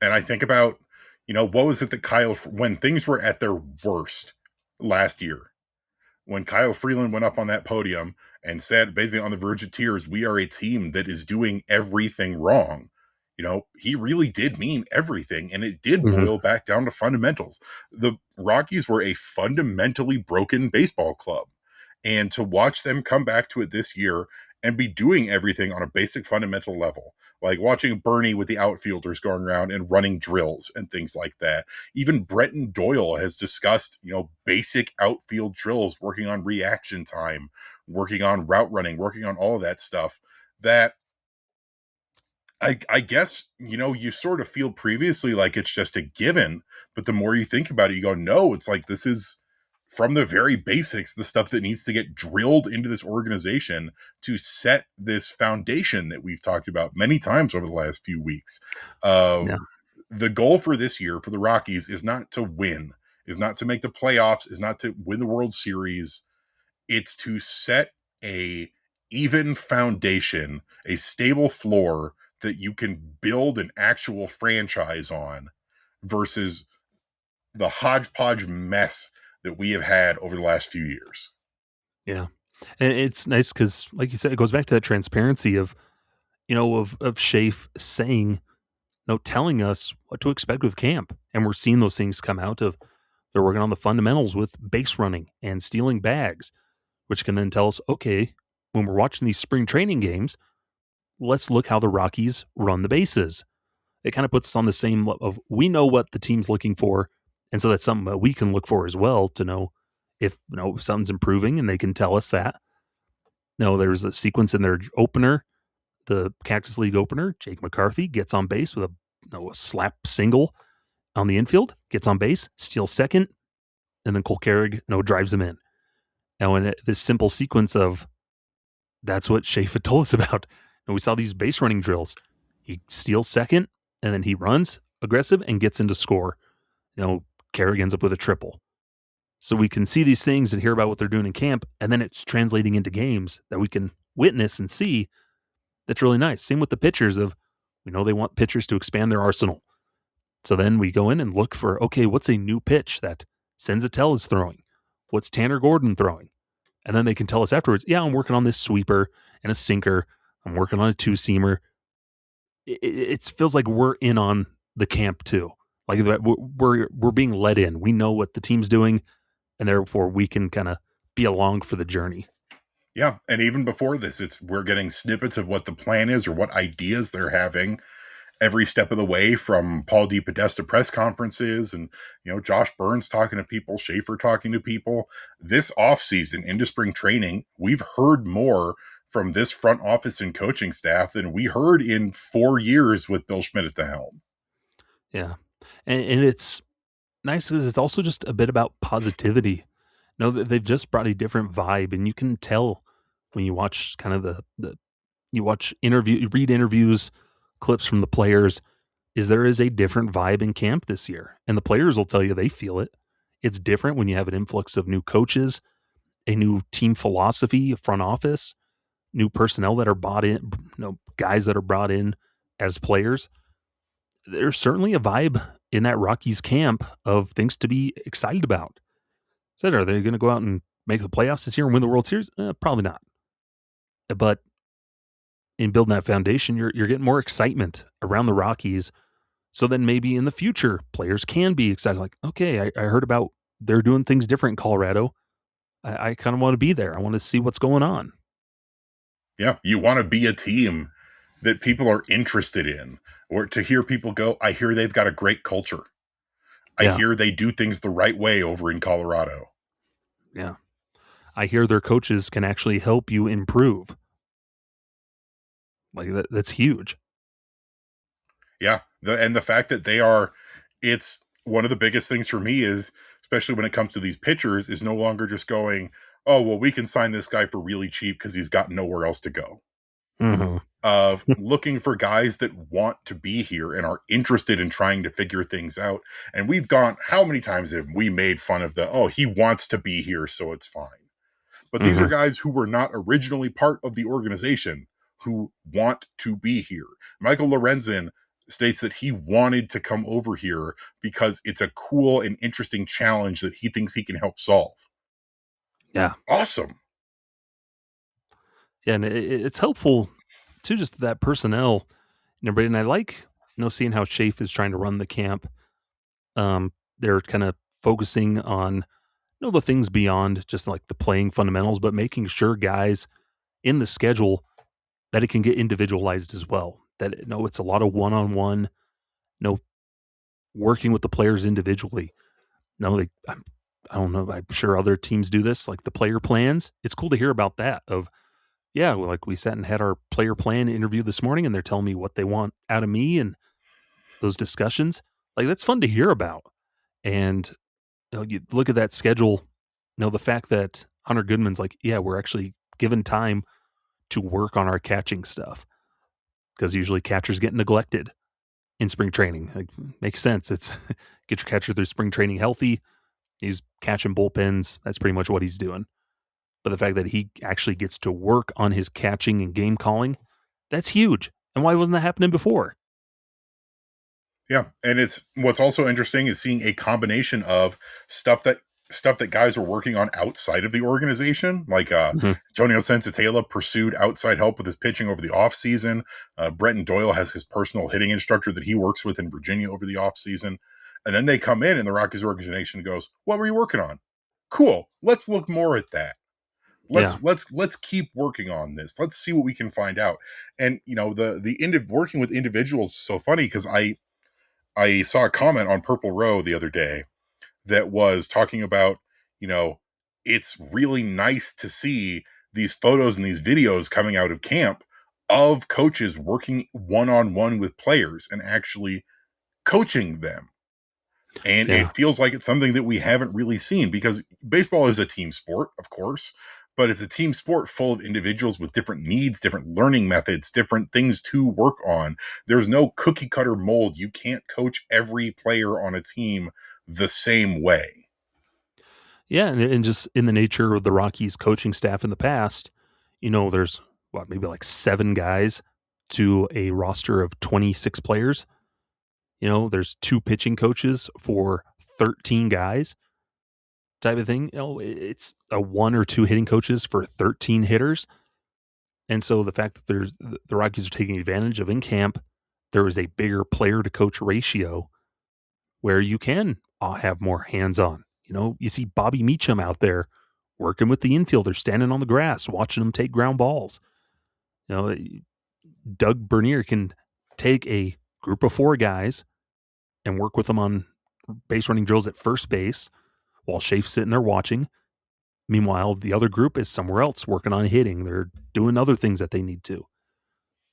And I think about, what was it that when things were at their worst last year, when Kyle Freeland went up on that podium and said, basically on the verge of tears, we are a team that is doing everything wrong. He really did mean everything, and it did Mhm. boil back down to fundamentals. The Rockies were a fundamentally broken baseball club. And to watch them come back to it this year and be doing everything on a basic fundamental level, like watching Bernie with the outfielders going around and running drills and things like that. Even Bretton Doyle has discussed, basic outfield drills, working on reaction time, working on route running, working on all of that stuff that I guess, you sort of feel previously like it's just a given, but the more you think about it, you go, no, it's like this is from the very basics, the stuff that needs to get drilled into this organization to set this foundation that we've talked about many times over the last few weeks. Yeah. The goal for this year for the Rockies is not to win, is not to make the playoffs, is not to win the World Series. It's to set a even foundation, a stable floor that you can build an actual franchise on versus the hodgepodge mess that we have had over the last few years. Yeah. And it's nice because, like you said, it goes back to that transparency of, of Schaefer saying, no, telling us what to expect with camp. And we're seeing those things come out of they're working on the fundamentals with base running and stealing bags, which can then tell us, okay, when we're watching these spring training games, let's look how the Rockies run the bases. It kind of puts us on the same of we know what the team's looking for. And so that's something that we can look for as well to know if something's improving and they can tell us that. No, there's a sequence in their opener, the Cactus League opener. Jake McCarthy gets on base with a slap single on the infield, gets on base, steals second, and then Cole Carrig drives him in. Now, in this simple sequence of that's what Schaefer told us about. And we saw these base running drills. He steals second, and then he runs aggressive and gets into score. Carrig ends up with a triple. So we can see these things and hear about what they're doing in camp, and then it's translating into games that we can witness and see. That's really nice. Same with the pitchers of, we know they want pitchers to expand their arsenal. So then we go in and look for, okay, what's a new pitch that Senzatel is throwing? What's Tanner Gordon throwing? And then they can tell us afterwards, yeah, I'm working on this sweeper and a sinker. I'm working on a two-seamer. It feels like we're in on the camp too. Like we're being let in. We know what the team's doing, and therefore we can kind of be along for the journey. Yeah, and even before this, we're getting snippets of what the plan is or what ideas they're having. every step of the way, from Paul DePodesta press conferences and, Josh Burns talking to people, Schaeffer talking to people. This offseason into spring training, we've heard more from this front office and coaching staff than we heard in 4 years with Bill Schmidt at the helm. Yeah. And it's nice because it's also just a bit about positivity. No, they've just brought a different vibe, and you can tell when you watch kind of the you watch you read interviews, clips from the players, is there is a different vibe in camp this year. And the players will tell you they feel it. It's different when you have an influx of new coaches, a new team philosophy, a front office, new personnel that are bought in, guys that are brought in as players. There's certainly a vibe in that Rockies camp of things to be excited about. Said, are they going to go out and make the playoffs this year and win the World Series? Probably not. But in building that foundation, you're getting more excitement around the Rockies. So then maybe in the future, players can be excited. Like, okay, I heard about they're doing things different in Colorado. I kind of want to be there. I want to see what's going on. Yeah, you want to be a team that people are interested in, or to hear people go, I hear they've got a great culture. I Yeah. hear they do things the right way over in Colorado. Yeah. I hear their coaches can actually help you improve. Like that's huge. Yeah. And the fact that they are, it's one of the biggest things for me is, especially when it comes to these pitchers, is no longer just going, oh, well, we can sign this guy for really cheap because he's got nowhere else to go. Mm-hmm. Of looking for guys that want to be here and are interested in trying to figure things out. And we've gone, how many times have we made fun of he wants to be here, so it's fine. But these are Mm-hmm. guys who were not originally part of the organization who want to be here. Michael Lorenzen states that he wanted to come over here because it's a cool and interesting challenge that he thinks he can help solve. Yeah. Awesome. Yeah. And it's helpful to just that personnel and everybody. And I like, seeing how Schaefer is trying to run the camp. They're kind of focusing on, the things beyond just like the playing fundamentals, but making sure guys in the schedule that it can get individualized as well. That it's a lot of one-on-one, working with the players individually. I don't know. I'm sure other teams do this, like the player plans. It's cool to hear about that. Like we sat and had our player plan interview this morning, and they're telling me what they want out of me, and those discussions. Like that's fun to hear about. And you look at that schedule. The fact that Hunter Goodman's like, yeah, we're actually given time to work on our catching stuff because usually catchers get neglected in spring training. Like, makes sense. It's get your catcher through spring training healthy. He's catching bullpens. That's pretty much what he's doing. But the fact that he actually gets to work on his catching and game calling, that's huge. And why wasn't that happening before? Yeah, and it's what's also interesting is seeing a combination of stuff that guys are working on outside of the organization. Like Mm-hmm. Antonio Sensatella pursued outside help with his pitching over the offseason. Brenton Doyle has his personal hitting instructor that he works with in Virginia over the offseason. And then they come in and the Rockies organization goes, "What were you working on? Cool. Let's look more at that. Yeah. Let's keep working on this. Let's see what we can find out." And the end of working with individuals is so funny because I saw a comment on Purple Row the other day that was talking about, it's really nice to see these photos and these videos coming out of camp of coaches working one-on-one with players and actually coaching them. And Yeah. it feels like it's something that we haven't really seen because baseball is a team sport, of course, but it's a team sport full of individuals with different needs, different learning methods, different things to work on. There's no cookie cutter mold. You can't coach every player on a team the same way. Yeah. And just in the nature of the Rockies coaching staff in the past, there's maybe like 7 guys to a roster of 26 players. There's 2 pitching coaches for 13 guys type of thing. It's a 1 or 2 hitting coaches for 13 hitters. And so the fact that the Rockies are taking advantage of in camp, there is a bigger player to coach ratio where you can have more hands on. You see Bobby Meacham out there working with the infielders, standing on the grass, watching them take ground balls. Doug Bernier can take a group of 4 guys and work with them on base running drills at first base while Schaeff's sitting there watching. Meanwhile, the other group is somewhere else working on hitting. They're doing other things that they need to.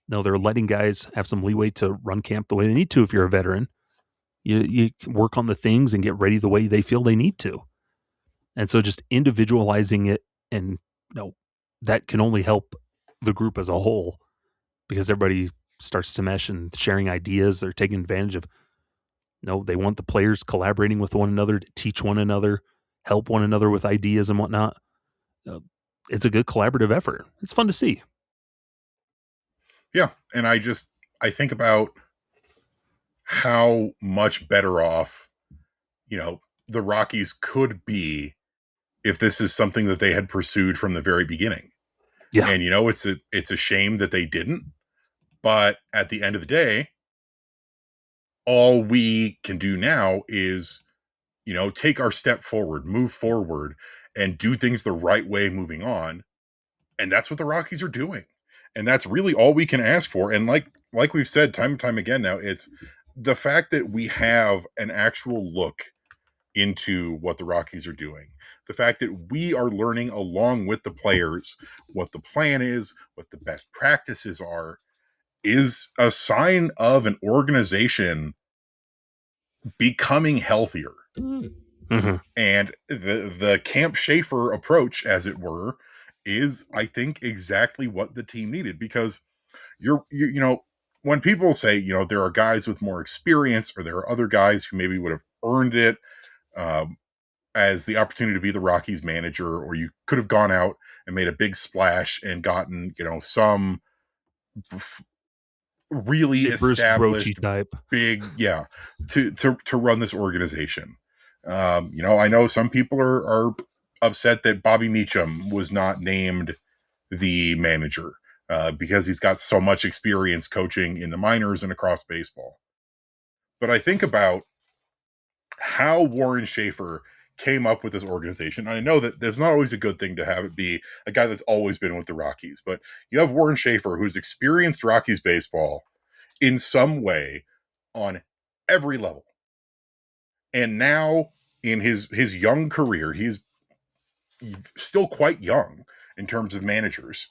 No, they're letting guys have some leeway to run camp the way they need to if you're a veteran. You work on the things and get ready the way they feel they need to. And so just individualizing it, and that can only help the group as a whole, because everybody starts to mesh and sharing ideas. They're taking advantage of, they want the players collaborating with one another to teach one another, help one another with ideas and whatnot. It's a good collaborative effort. It's fun to see. Yeah. And I think about how much better off, the Rockies could be if this is something that they had pursued from the very beginning. Yeah. And, it's a shame that they didn't. But at the end of the day, all we can do now is, take our step forward, move forward, and do things the right way moving on. And that's what the Rockies are doing. And that's really all we can ask for. And like we've said time and time again now, it's the fact that we have an actual look into what the Rockies are doing. The fact that we are learning along with the players what the plan is, what the best practices are, is a sign of an organization becoming healthier. Mm-hmm. And the Camp Schaeffer approach, as it were, is, I think, exactly what the team needed. Because when people say, there are guys with more experience, or there are other guys who maybe would have earned it as the opportunity to be the Rockies manager, or you could have gone out and made a big splash and gotten, some really established type big, to run this organization. I know some people are upset that Bobby Meacham was not named the manager because he's got so much experience coaching in the minors and across baseball. But I think about how Warren Schaeffer came up with this organization. I know that there's not always a good thing to have it be a guy that's always been with the Rockies, but you have Warren Schaeffer, who's experienced Rockies baseball in some way on every level. And now in his young career, he's still quite young in terms of managers,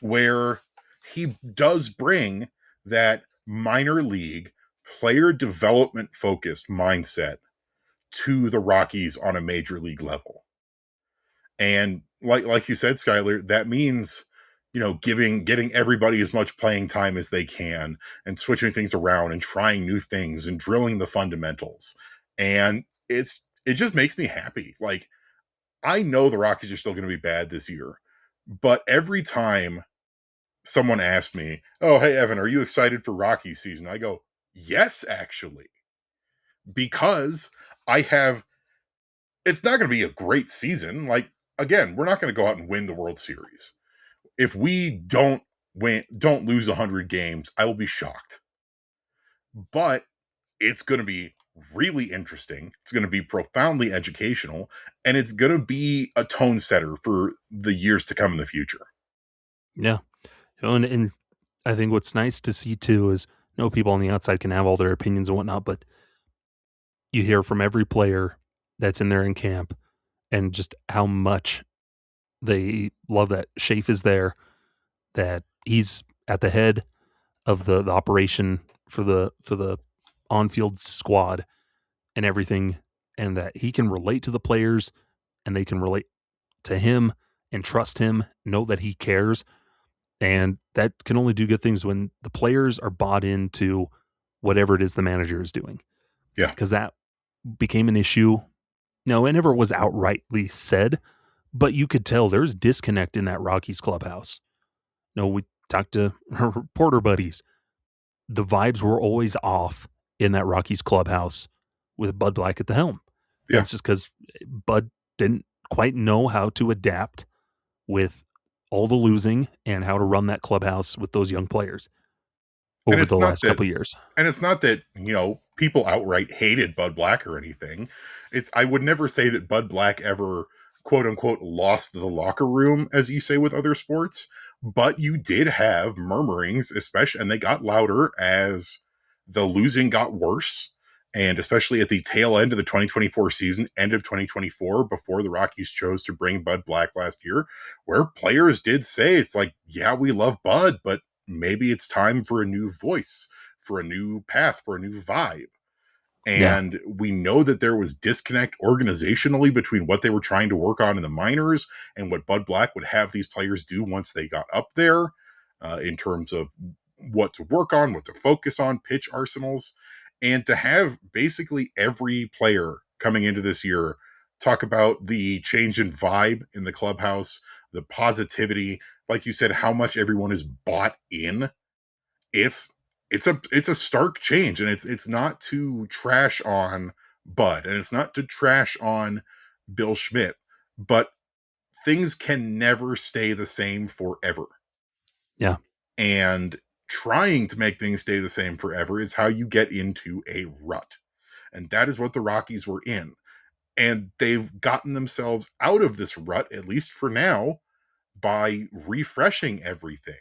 where he does bring that minor league player development focused mindset to the Rockies on a major league level. And like you said, Skyler, that means, getting everybody as much playing time as they can, and switching things around and trying new things and drilling the fundamentals. And it just makes me happy. Like, I know the Rockies are still going to be bad this year, but every time someone asks me, "Oh, hey, Evan, are you excited for Rockies season?" I go, "Yes, actually." Because it's not going to be a great season. Like, again, we're not going to go out and win the World Series. If we don't lose 100 games, I will be shocked. But it's going to be really interesting. It's going to be profoundly educational, and it's going to be a tone setter for the years to come in the future. Yeah. And I think what's nice to see too is, people on the outside can have all their opinions and whatnot, but you hear from every player that's in there in camp, and just how much they love that Schaeff is there, that he's at the head of the operation for the on-field squad and everything, and that he can relate to the players and they can relate to him and trust him, know that he cares. And that can only do good things when the players are bought into whatever it is the manager is doing. Yeah. Because that became an issue. No, it never was outrightly said, but you could tell there's disconnect in that Rockies clubhouse. We talked to her reporter buddies. The vibes were always off in that Rockies clubhouse with Bud Black at the helm. Yeah. That's just because Bud didn't quite know how to adapt with all the losing and how to run that clubhouse with those young players over the last couple of years. And it's not that, people outright hated Bud Black or anything. I would never say that Bud Black ever, quote unquote, lost the locker room, as you say with other sports. But you did have murmurings, especially, and they got louder as the losing got worse. And especially at the tail end of the 2024 season, end of 2024, before the Rockies chose to bring Bud Black last year, where players did say, it's like, yeah, we love Bud, but maybe it's time for a new voice, for a new path, for a new vibe. Yeah. And we know that there was disconnect organizationally between what they were trying to work on in the minors and what Bud Black would have these players do once they got up there, in terms of what to work on, what to focus on, pitch arsenals. And to have basically every player coming into this year talk about the change in vibe in the clubhouse, the positivity, like you said, how much everyone is bought in. It's a stark change, and it's not to trash on Bud, and it's not to trash on Bill Schmidt, but things can never stay the same forever. Yeah. And trying to make things stay the same forever is how you get into a rut. And that is what the Rockies were in. And they've gotten themselves out of this rut, at least for now, by refreshing everything.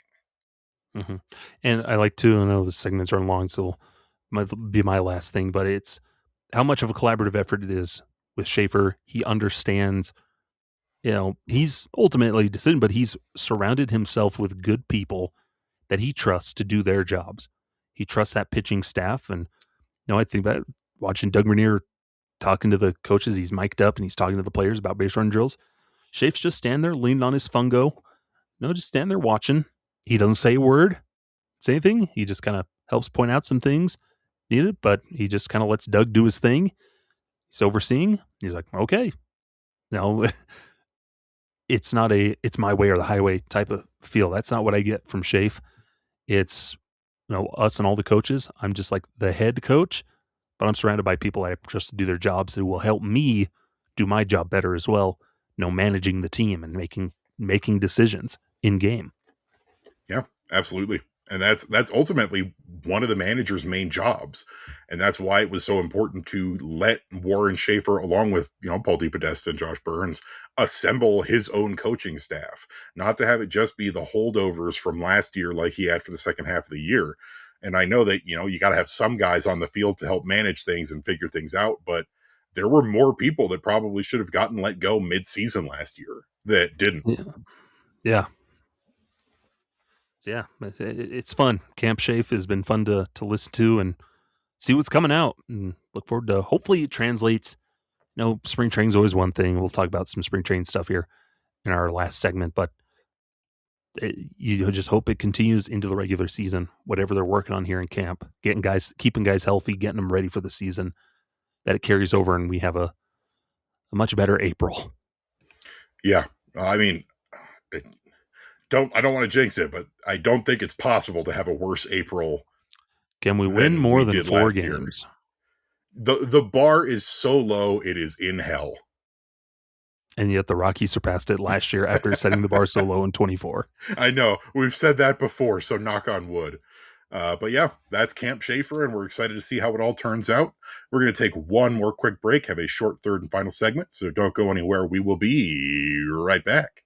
Mm-hmm. And I like to, I know the segments are long, so might be my last thing, but it's how much of a collaborative effort it is with Schaeffer. He understands, he's ultimately a decision, but he's surrounded himself with good people that he trusts to do their jobs. He trusts that pitching staff. And, I think about watching Doug Renier talking to the coaches. He's mic'd up and he's talking to the players about base run drills. Schaef's just stand there leaning on his fungo. Just stand there watching. He doesn't say a word, say anything. He just kind of helps point out some things needed, but he just kind of lets Doug do his thing. He's overseeing. He's like, okay. No, it's not it's my way or the highway type of feel. That's not what I get from Schaef. It's, us and all the coaches. I'm just like the head coach, but I'm surrounded by people I trust to do their jobs who will help me do my job better as well. Managing the team and making decisions in game. Yeah, absolutely. And that's ultimately one of the manager's main jobs. And that's why it was so important to let Warren Schaeffer, along with, Paul DePodesta and Josh Burns, assemble his own coaching staff, not to have it just be the holdovers from last year like he had for the second half of the year. And I know that, you got to have some guys on the field to help manage things and figure things out, but there were more people that probably should have gotten let go mid-season last year that didn't. Yeah. So yeah, it's fun. Camp Schaef has been fun to listen to and see what's coming out, and look forward to. Hopefully, it translates. Spring training's always one thing. We'll talk about some spring training stuff here in our last segment, but you just hope it continues into the regular season. Whatever they're working on here in camp, keeping guys healthy, getting them ready for the season, that it carries over, and we have a much better April. Yeah, I mean, I don't want to jinx it, but I don't think it's possible to have a worse April. Can we win more than 4 games? The bar is so low, it is in hell. And yet the Rockies surpassed it last year after setting the bar so low in 24. I know. We've said that before, so knock on wood. But yeah, that's Camp Schaeffer, and we're excited to see how it all turns out. We're going to take one more quick break, have a short third and final segment, so don't go anywhere. We will be right back.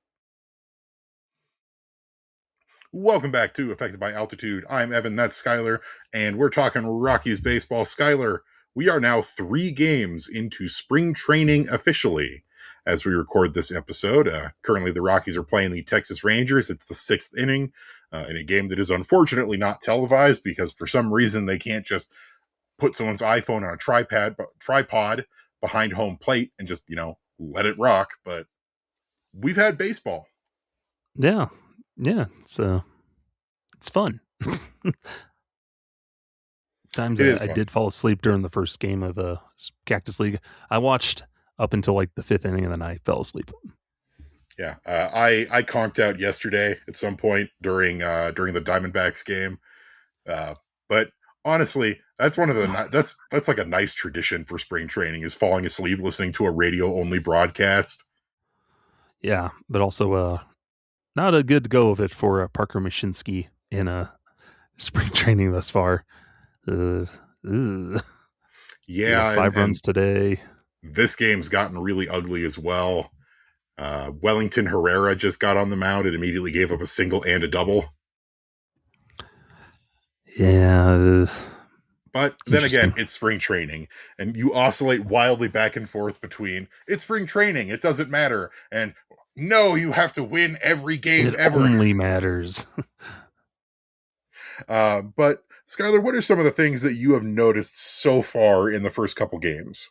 Welcome back to Affected by Altitude. I'm Evan, that's Skyler, and we're talking Rockies baseball. Skyler, we are now 3 games into spring training officially as we record this episode. Currently, the Rockies are playing the Texas Rangers. It's the 6th inning in a game that is unfortunately not televised because for some reason they can't just put someone's iPhone on a tripod behind home plate and just, let it rock. But we've had baseball. Yeah. It's fun. Times I did fall asleep during the first game of the Cactus League. I watched up until like the 5th inning, and then I fell asleep. Yeah, I conked out yesterday at some point during the Diamondbacks game, but honestly, that's one of the that's like a nice tradition for spring training is falling asleep listening to a radio only broadcast. Yeah, but also not a good go of it for Parker Mashinsky in spring training thus far. Yeah, 5 runs today. This game's gotten really ugly as well. Wellington Herrera just got on the mound and immediately gave up a single and a double. Yeah. But then again, Interesting. it's spring training, and you oscillate wildly back and forth between it's spring training, it doesn't matter, and no, you have to win every game It ever. only matters. But Skyler, what are some of the things that you have noticed so far in the first couple games?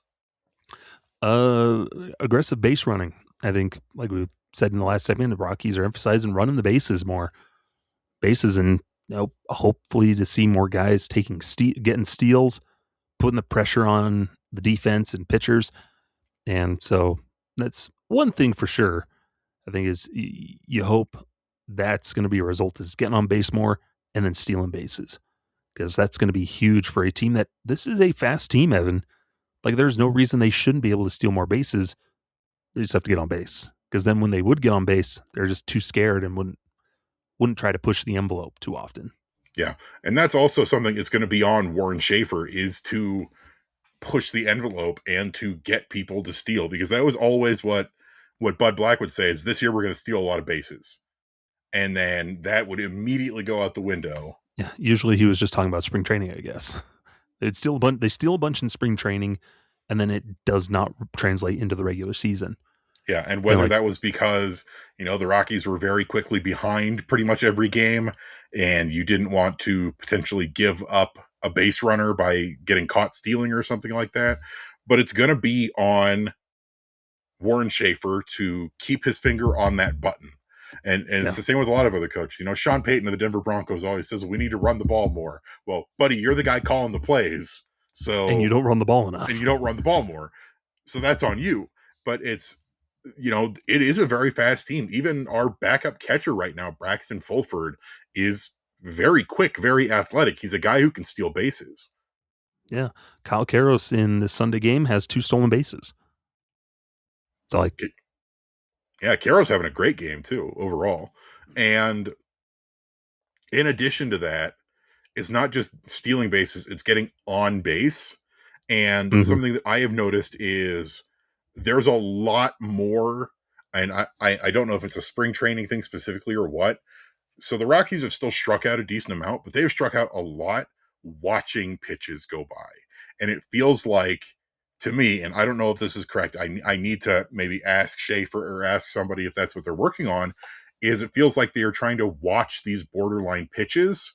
Aggressive base running. I think, like we said in the last segment, the Rockies are emphasizing running the bases more. Bases, and hopefully to see more guys getting steals, putting the pressure on the defense and pitchers. And so that's one thing for sure. I think is you hope that's going to be a result is getting on base more and then stealing bases, because that's going to be huge for a team this is a fast team, Evan. Like, there's no reason they shouldn't be able to steal more bases. They just have to get on base, because then when they would get on base, they're just too scared and wouldn't try to push the envelope too often. Yeah, and that's also something that's going to be on Warren Schaeffer, is to push the envelope and to get people to steal, because that was always what Bud Black would say is, this year we're going to steal a lot of bases. And then that would immediately go out the window. Yeah, usually he was just talking about spring training, I guess. They steal a bunch in spring training, and then it does not translate into the regular season. Yeah, and whether that was because, the Rockies were very quickly behind pretty much every game, and you didn't want to potentially give up a base runner by getting caught stealing or something like that. But it's going to be on Warren Schaeffer to keep his finger on that button. And it's the same with a lot of other coaches. Sean Payton of the Denver Broncos always says, we need to run the ball more. Well, buddy, you're the guy calling the plays. And you don't run the ball enough. And you don't run the ball more. So that's on you. But it's, it is a very fast team. Even our backup catcher right now, Braxton Fulford, is very quick, very athletic. He's a guy who can steal bases. Yeah. Kyle Karros in the Sunday game has 2 stolen bases. So, yeah, Karros having a great game too, overall. And in addition to that, it's not just stealing bases, it's getting on base. And something that I have noticed is there's a lot more, and I don't know if it's a spring training thing specifically or what. So the Rockies have still struck out a decent amount, but they've struck out a lot watching pitches go by. And it feels like, to me, and I don't know if this is correct, I need to maybe ask Schaefer or ask somebody if that's what they're working on, is it feels like they are trying to watch these borderline pitches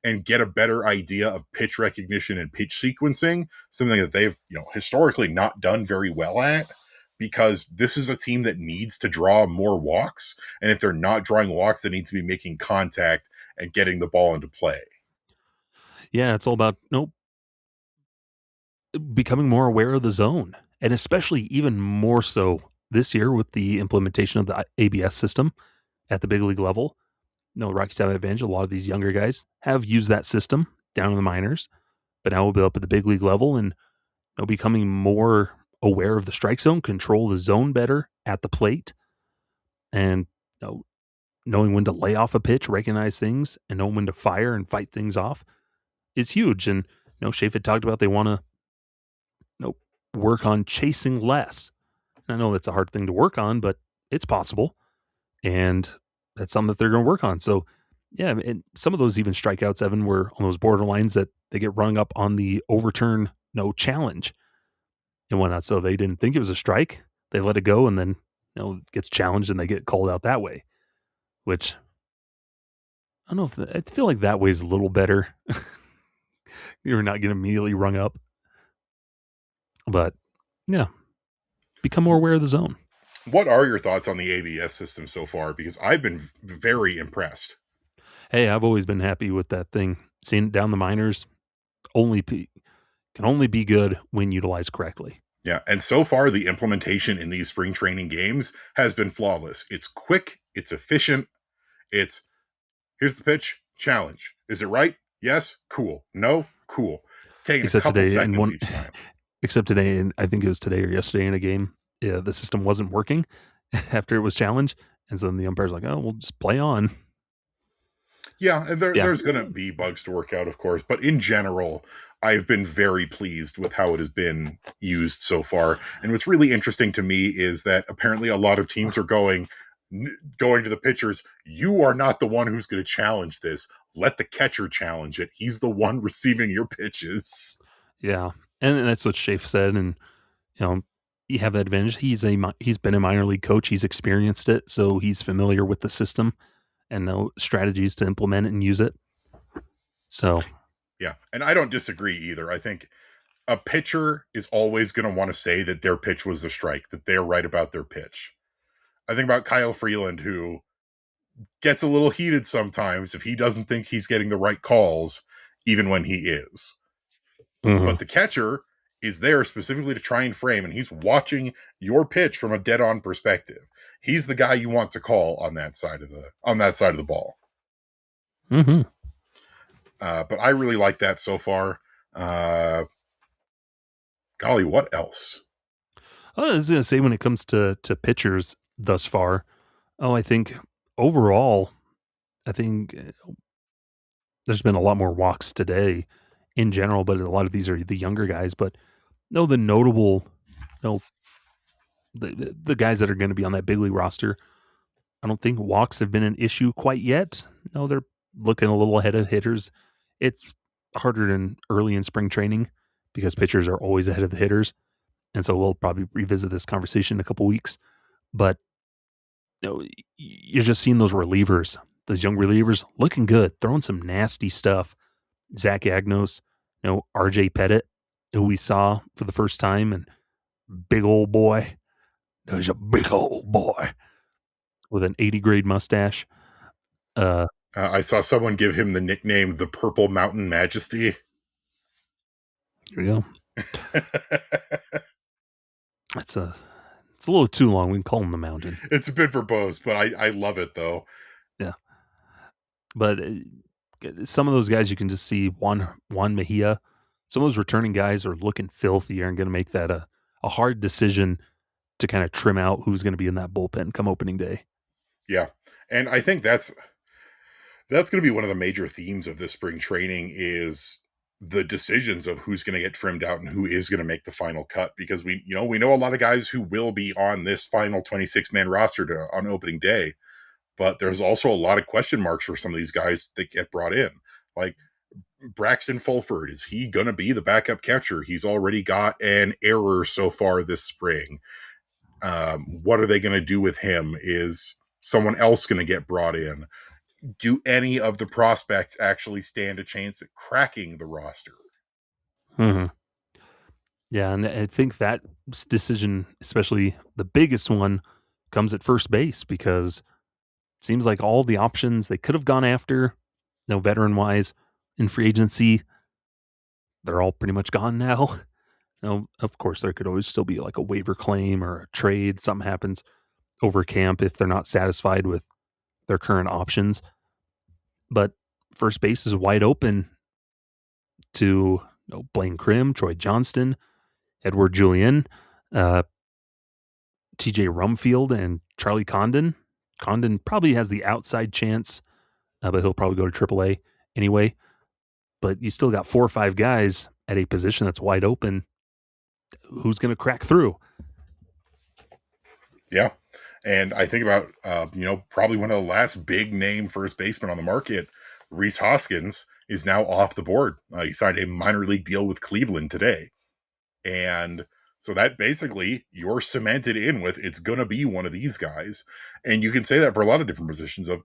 and get a better idea of pitch recognition and pitch sequencing, something that they've, historically not done very well at, because this is a team that needs to draw more walks. And if they're not drawing walks, they need to be making contact and getting the ball into play. Yeah, it's all about becoming more aware of the zone, and especially even more so this year with the implementation of the ABS system at the big league level. The Rockies have an advantage. A lot of these younger guys have used that system down in the minors, but now we'll be up at the big league level and becoming more aware of the strike zone, control the zone better at the plate, and knowing when to lay off a pitch, recognize things, and know when to fire and fight things off is huge. And Schaefer talked about they want to work on chasing less. And I know that's a hard thing to work on, but it's possible, and that's something that they're going to work on. So, yeah, and some of those even strikeouts, Evan, were on those borderlines that they get rung up on the overturn challenge and whatnot. So they didn't think it was a strike. They let it go, and then it gets challenged and they get called out that way, which I don't know if I feel like that way is a little better. You're not getting immediately rung up. But yeah, become more aware of the zone. What are your thoughts on the ABS system so far? Because I've been very impressed. Hey, I've always been happy with that thing. Seeing it down the minors can only be good when utilized correctly. Yeah, and so far the implementation in these spring training games has been flawless. It's quick, it's efficient, it's here's the pitch, challenge. Is it right? Yes, cool. No, cool. Taking a couple seconds each time. Except today, and I think it was today or yesterday in a game, the system wasn't working after it was challenged, and so then the umpire's like, "Oh, we'll just play on." Yeah, and Yeah. there's going to be bugs to work out, of course, but in general, I've been very pleased with how it has been used so far. And what's really interesting to me is that apparently a lot of teams are going to the pitchers. You are not the one who's going to challenge this. Let the catcher challenge it. He's the one receiving your pitches. Yeah. And that's what Schaefer said. And, you know, you have that advantage. He's been a minor league coach. He's experienced it. So he's familiar with the system and know strategies to implement it and use it. So, Yeah, and I don't disagree either. I think a pitcher is always going to want to say that their pitch was a strike, that they're right about their pitch. I think about Kyle Freeland, who gets a little heated sometimes if he doesn't think he's getting the right calls, even when he is. mhm. But the catcher is there specifically to try and frame, and he's watching your pitch from a dead-on perspective. He's the guy you want to call on that side of the ball. Mhm. But I really like that so far. Golly, what else? I was going to say when it comes to pitchers thus far, I think overall, I think there's been a lot more walks today in general, but a lot of these are the younger guys. But no, the notable, no, the guys that are going to be on that big league roster, I don't think walks have been an issue quite yet. No, they're looking a little ahead of hitters. It's harder than early in spring training because pitchers are always ahead of the hitters. And so we'll probably revisit this conversation in a couple weeks. But you're just seeing those relievers, those young relievers looking good, throwing some nasty stuff. Zach Agnos, RJ Pettit, who we saw for the first time, and big old boy. There's a big old boy with an 80 grade mustache. Uh, I saw someone give him the nickname the Purple Mountain Majesty. Here we go. It's a little too long. We can call him the Mountain. It's a bit verbose, but I love it though. Yeah, but some of those guys you can just see Juan Mejia. Some of those returning guys are looking filthy and going to make that a hard decision to kind of trim out who's going to be in that bullpen come opening day. Yeah, and I think that's going to be one of the major themes of this spring training is the decisions of who's going to get trimmed out and who is going to make the final cut, because we know a lot of guys who will be on this final 26-man roster on opening day, but there's also a lot of question marks for some of these guys that get brought in. Like Braxton Fulford, is he going to be the backup catcher? He's already got an error so far this spring. What are they going to do with him? Is someone else going to get brought in? Do any of the prospects actually stand a chance at cracking the roster? Mm-hmm. Yeah, and I think that decision, especially the biggest one, comes at first base because it seems like all the options they could have gone after, veteran wise, in free agency, they're all pretty much gone now. Of course, there could always still be like a waiver claim or a trade. Something happens over camp if they're not satisfied with their current options. But first base is wide open to Blaine Krim, Troy Johnston, Edward Julian, TJ Rumfield, and Charlie Condon. Condon probably has the outside chance, but he'll probably go to AAA anyway. But you still got 4 or 5 guys at a position that's wide open. Who's going to crack through? Yeah. And I think about, probably one of the last big name first basemen on the market, Rhys Hoskins, is now off the board. He signed a minor league deal with Cleveland today. And so that basically you're cemented in with, it's going to be one of these guys. And you can say that for a lot of different positions of,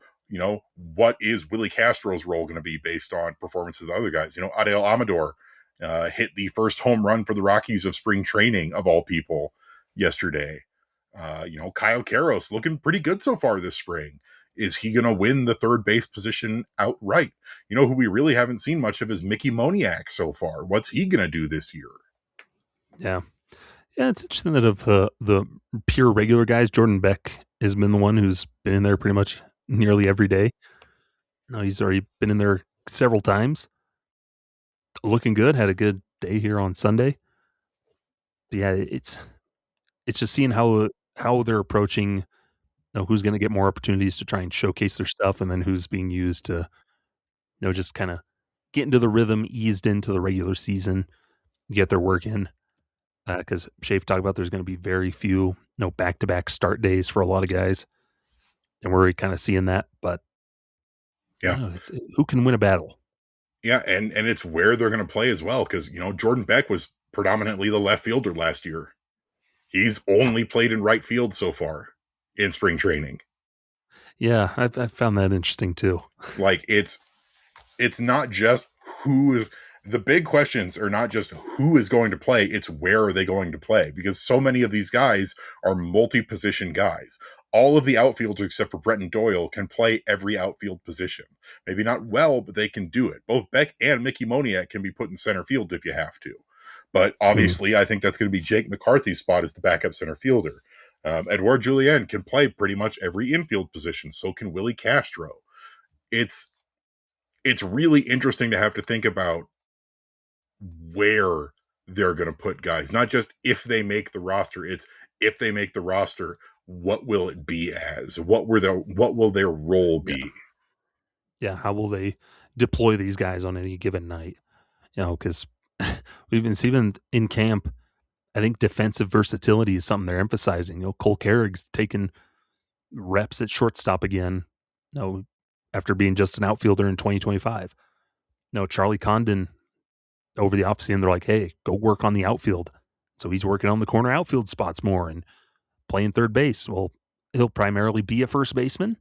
what is Willie Castro's role going to be based on performances of other guys? Adael Amador hit the first home run for the Rockies of spring training, of all people, yesterday. Kyle Karros looking pretty good so far this spring. Is he going to win the third base position outright? Who we really haven't seen much of is Mickey Moniak so far. What's he going to do this year? Yeah. Yeah, it's interesting that of the pure regular guys, Jordan Beck has been the one who's been in there pretty much nearly every day. No, he's already been in there several times. Looking good. Had a good day here on Sunday. But yeah, it's just seeing how they're approaching, who's going to get more opportunities to try and showcase their stuff, and then who's being used to just kind of get into the rhythm, eased into the regular season, get their work in. Because Schaeffer talked about there's going to be very few, back-to-back start days for a lot of guys, and we're kind of seeing that. But Yeah. it's who can win a battle. Yeah, and it's where they're going to play as well, because Jordan Beck was predominantly the left fielder last year. He's only played in right field so far in spring training. Yeah, I found that interesting too. Like it's not just the big questions are not just who is going to play, it's where are they going to play, because so many of these guys are multi-position guys. All of the outfielders except for Brenton Doyle can play every outfield position. Maybe not well, but they can do it. Both Beck and Mickey Moniak can be put in center field if you have to. But obviously, I think that's going to be Jake McCarthy's spot as the backup center fielder. Edouard Julien can play pretty much every infield position. So can Willie Castro. It's really interesting to have to think about where they're going to put guys, not just if they make the roster. It's if they make the roster, what will it be as? What will their role be? Yeah, how will they deploy these guys on any given night? Because we've been seeing in camp, I think defensive versatility is something they're emphasizing. Cole Carrick's taking reps at shortstop again. After being just an outfielder in 2025. Charlie Condon over the offseason, they're like, hey, go work on the outfield. So he's working on the corner outfield spots more and playing third base. Well, he'll primarily be a first baseman.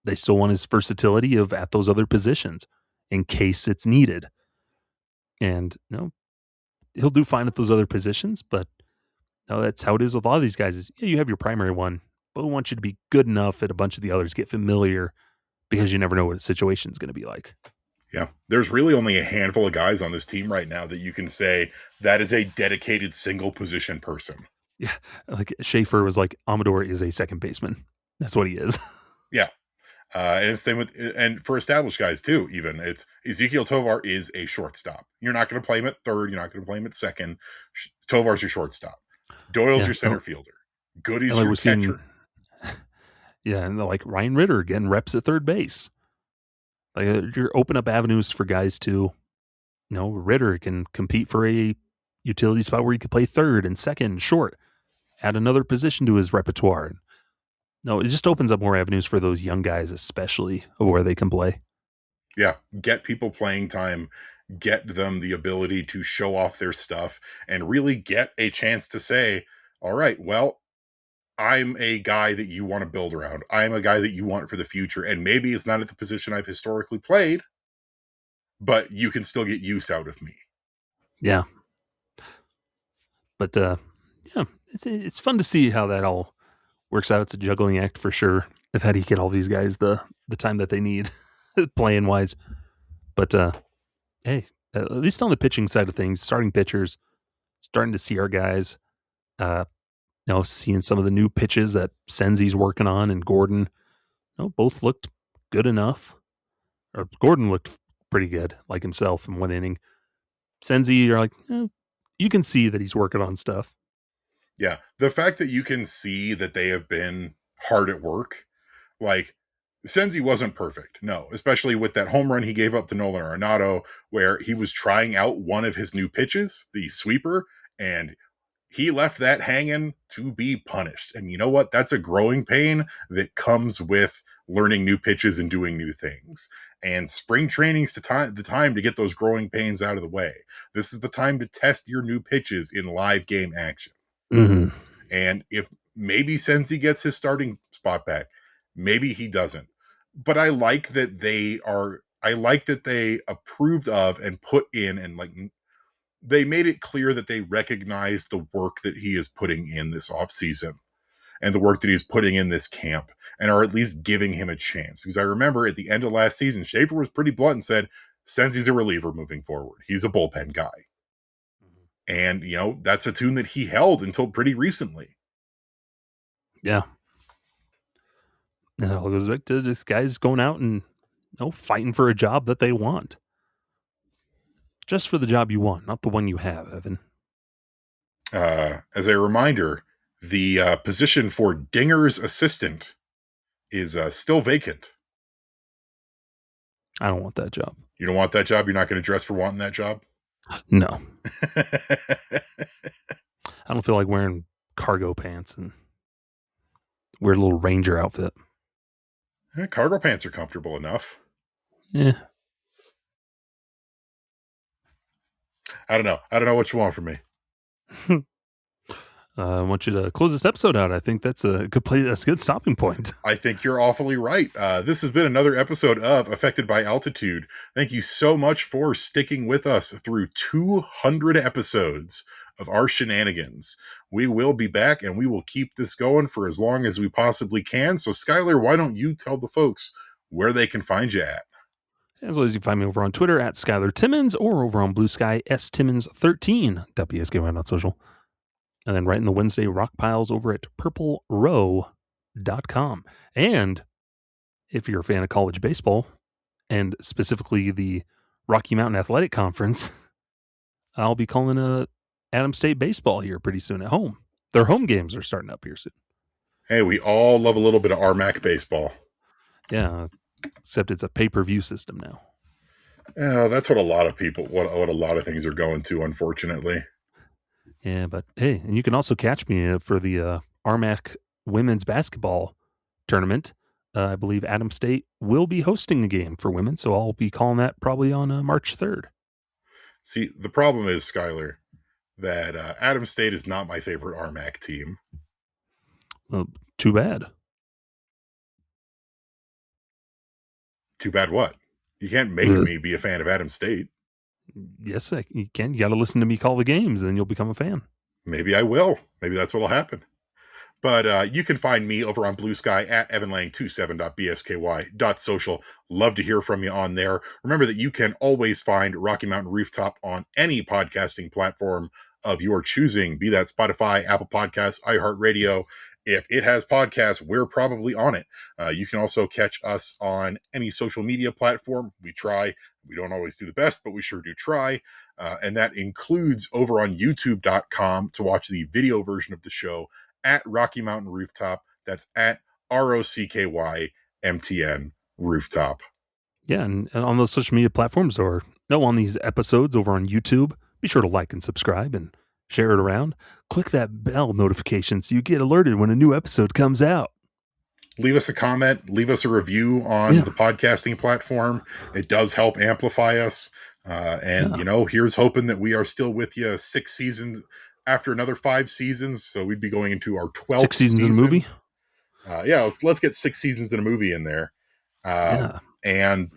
They still want his versatility of at those other positions in case it's needed. And, he'll do fine at those other positions, but that's how it is with a lot of these guys is you have your primary one, but we want you to be good enough at a bunch of the others, get familiar, because you never know what a situation is going to be like. Yeah, there's really only a handful of guys on this team right now that you can say that is a dedicated single position person. Yeah, like Schaeffer was like, Amador is a second baseman. That's what he is. Yeah. And it's same with, and for established guys too, even it's Ezekiel Tovar is a shortstop. You're not going to play him at third. You're not going to play him at second. Tovar's your shortstop. Doyle's your center fielder. Goody's your catcher. Yeah, and like Ryan Ritter getting reps at third base. Like you're open up avenues for guys to, Ritter can compete for a utility spot where he could play third and second and short, add another position to his repertoire. No, it just opens up more avenues for those young guys, especially of where they can play. Yeah, get people playing time, get them the ability to show off their stuff, and really get a chance to say, all right, well, I'm a guy that you want to build around. I'm a guy that you want for the future. And maybe it's not at the position I've historically played, but you can still get use out of me. Yeah. But yeah, it's fun to see how that all works out. It's a juggling act for sure of how do you get all these guys the time that they need playing wise. But hey, at least on the pitching side of things, starting pitchers, starting to see our guys, seeing some of the new pitches that Senzi's working on and Gordon, both looked good enough. Or Gordon looked pretty good, like himself in one inning. Senzi, you're like, you can see that he's working on stuff. Yeah. The fact that you can see that they have been hard at work, like Senzi wasn't perfect. No, especially with that home run he gave up to Nolan Arenado, where he was trying out one of his new pitches, the sweeper, and he left that hanging to be punished. And you know what? That's a growing pain that comes with learning new pitches and doing new things. And spring training's the time to get those growing pains out of the way. This is the time to test your new pitches in live game action. Mm-hmm. And if maybe Senzi gets his starting spot back, maybe he doesn't. But I like that they approved of and put in, and like they made it clear that they recognize the work that he is putting in this offseason and the work that he's putting in this camp, and are at least giving him a chance. Because I remember at the end of last season, Schaeffer was pretty blunt and said, Senzi's a reliever moving forward. He's a bullpen guy. And, that's a tune that he held until pretty recently. Yeah. And it all goes back to this guys going out and fighting for a job that they want. Just for the job you want, not the one you have, Evan. As a reminder, the position for Dinger's assistant is still vacant. I don't want that job. You don't want that job? You're not going to dress for wanting that job? No, I don't feel like wearing cargo pants and weird little ranger outfit. Cargo pants are comfortable enough. Yeah. I don't know. I don't know what you want from me. I want you to close this episode out. I think that's a good place. That's a good stopping point. I think you're awfully right. This has been another episode of Affected by Altitude. Thank you so much for sticking with us through 200 episodes of our shenanigans. We will be back and we will keep this going for as long as we possibly can. So, Skyler, why don't you tell the folks where they can find you at? As always, you can find me over on Twitter at Skyler Timmons or over on Blue Sky STimmons13, WSKY.social. And then right in the Wednesday rock piles over at purplerow.com. And if you're a fan of college baseball, and specifically the Rocky Mountain Athletic Conference, I'll be calling a Adams State baseball here pretty soon at home. Their home games are starting up here soon. Hey, we all love a little bit of RMAC baseball. Yeah, except it's a pay-per-view system now. Yeah, that's what a lot of people, what a lot of things are going to, unfortunately. Yeah, but hey, and you can also catch me for the RMAC women's basketball tournament. I believe Adams State will be hosting a game for women, so I'll be calling that probably on March 3rd. See, the problem is, Skyler, that Adams State is not my favorite RMAC team. Well, too bad. Too bad what? You can't make me be a fan of Adams State. Yes, you can. You got to listen to me call the games, and then you'll become a fan. Maybe I will. Maybe that's what'll happen. But you can find me over on Blue Sky at evanlang27.bsky.social. Love to hear from you on there. Remember that you can always find Rocky Mountain Rooftop on any podcasting platform of your choosing, be that Spotify, Apple Podcasts, iHeartRadio. If it has podcasts, we're probably on it. You can also catch us on any social media platform. We try. We don't always do the best, but we sure do try. And that includes over on youtube.com to watch the video version of the show at Rocky Mountain Rooftop. That's at ROCKYMTN Rooftop. Yeah, and on those social media platforms or on these episodes over on YouTube, be sure to like and subscribe and share it around. Click that bell notification so you get alerted when a new episode comes out. Leave us a comment, leave us a review on the podcasting platform. It does help amplify us. Here's hoping that we are still with you 6 seasons after another 5 seasons. So we'd be going into our 12th 6 seasons in a movie. Let's get 6 seasons in a movie in there. And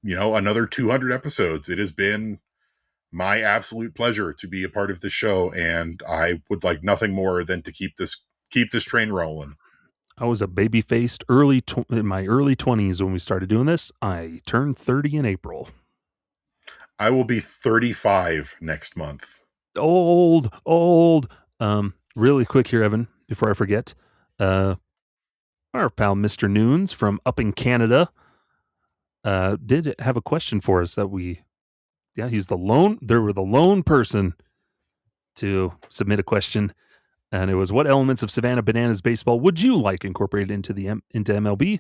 another 200 episodes. It has been my absolute pleasure to be a part of this show, and I would like nothing more than to keep this train rolling. I was a baby-faced in my early 20s when we started doing this. I turned 30 in April. I will be 35 next month. Old. Really quick here, Evan, before I forget. Our pal Mr. Noons from up in Canada did have a question for us that he's the lone person to submit a question. And it was, what elements of Savannah Bananas baseball would you like incorporated into MLB?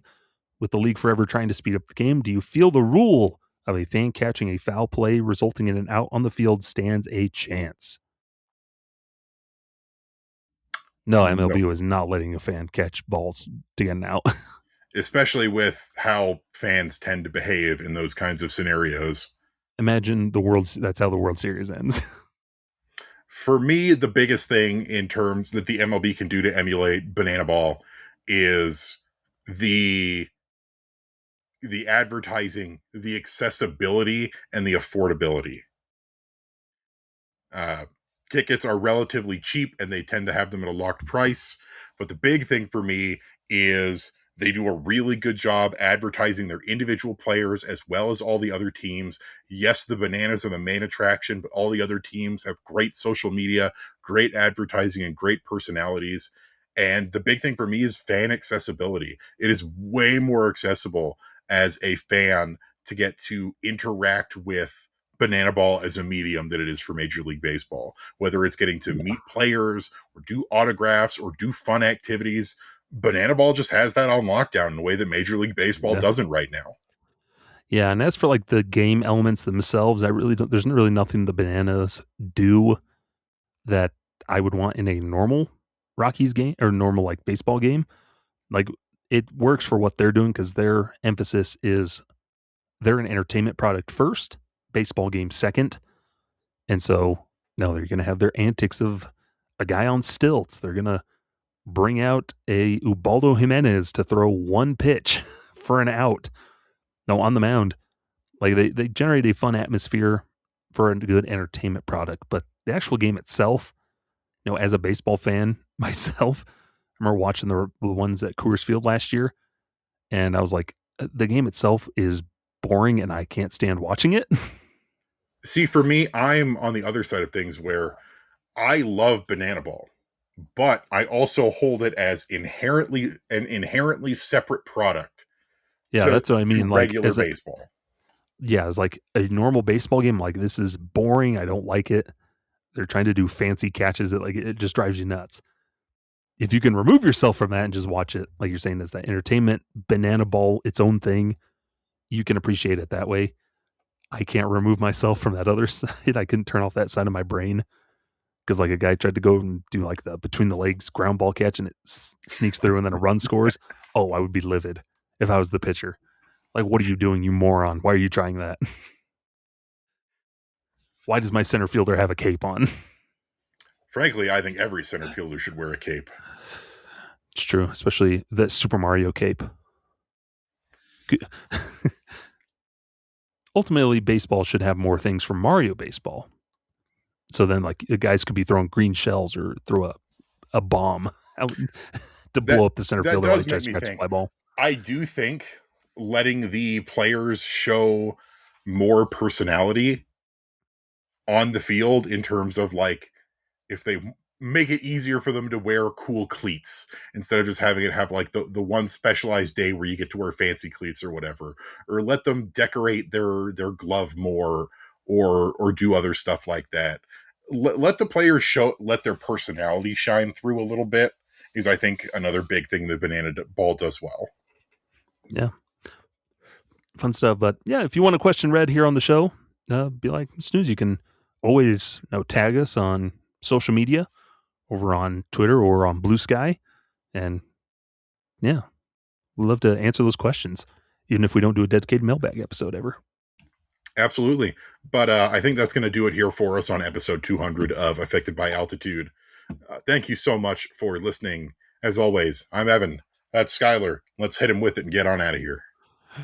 With the league forever trying to speed up the game, do you feel the rule of a fan catching a foul play resulting in an out on the field stands a chance? No, MLB was not letting a fan catch balls to get an out. Especially with how fans tend to behave in those kinds of scenarios. Imagine that's how the World Series ends. For me, the biggest thing in terms that the MLB can do to emulate banana ball is the advertising, the accessibility, and the affordability. Tickets are relatively cheap and they tend to have them at a locked price. But the big thing for me is they do a really good job advertising their individual players as well as all the other teams. Yes, the Bananas are the main attraction, but all the other teams have great social media, great advertising, and great personalities. And the big thing for me is fan accessibility. It is way more accessible as a fan to get to interact with banana ball as a medium than it is for Major League Baseball. Whether it's getting to meet players or do autographs or do fun activities, banana ball just has that on lockdown in a way that Major League Baseball doesn't right now. Yeah, and as for like the game elements themselves, I really don't. There's really nothing the bananas do that I would want in a normal Rockies game or normal like baseball game. Like it works for what they're doing because their emphasis is they're an entertainment product first, baseball game second, and so no, they're going to have their antics of a guy on stilts. They're going to bring out a Ubaldo Jimenez to throw one pitch for an out. No, on the mound. Like they generate a fun atmosphere for a good entertainment product, but the actual game itself, as a baseball fan myself, I remember watching the ones at Coors Field last year, and I was like, the game itself is boring, and I can't stand watching it. See, for me, I'm on the other side of things where I love Banana Ball, but I also hold it as inherently separate product Yeah, to that's what I mean. Like regular baseball. It's like a normal baseball game. Like this is boring. I don't like it. They're trying to do fancy catches that like it just drives you nuts. If you can remove yourself from that and just watch it, like you're saying, as that entertainment, Banana Ball, its own thing, you can appreciate it that way. I can't remove myself from that other side. I couldn't turn off that side of my brain because like a guy tried to go and do like the between the legs ground ball catch and it sneaks through and then a run scores. Oh, I would be livid if I was the pitcher. Like, what are you doing, you moron? Why are you trying that? Why does my center fielder have a cape on? Frankly, I think every center fielder should wear a cape. It's true, especially that Super Mario cape. Ultimately, baseball should have more things from Mario Baseball. So then, like, the guys could be throwing green shells or throw a bomb out to blow up the center fielder while he tries to catch a fly ball. I do think letting the players show more personality on the field in terms of, like, if they make it easier for them to wear cool cleats instead of just having it have like the one specialized day where you get to wear fancy cleats or whatever, or let them decorate their glove more or do other stuff like that. Let the players let their personality shine through a little bit is, I think, another big thing that Banana Ball does well. Yeah. Fun stuff. But yeah, if you want a question read here on the show, be like Snooze. You can always tag us on social media over on Twitter or on Blue Sky. And yeah, we'd love to answer those questions, even if we don't do a dedicated mailbag episode ever. Absolutely. But I think that's going to do it here for us on episode 200 of Affected by Altitude. Thank you so much for listening. As always, I'm Evan. That's Skyler. Let's hit him with it and get on out of here.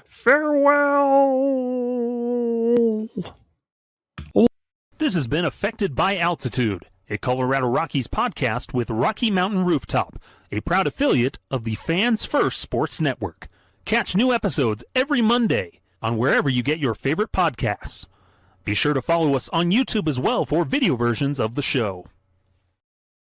Farewell. This has been Affected by Altitude, a Colorado Rockies podcast with Rocky Mountain Rooftop, a proud affiliate of the Fans First Sports Network. Catch new episodes every Monday on wherever you get your favorite podcasts. Be sure to follow us on YouTube as well for video versions of the show.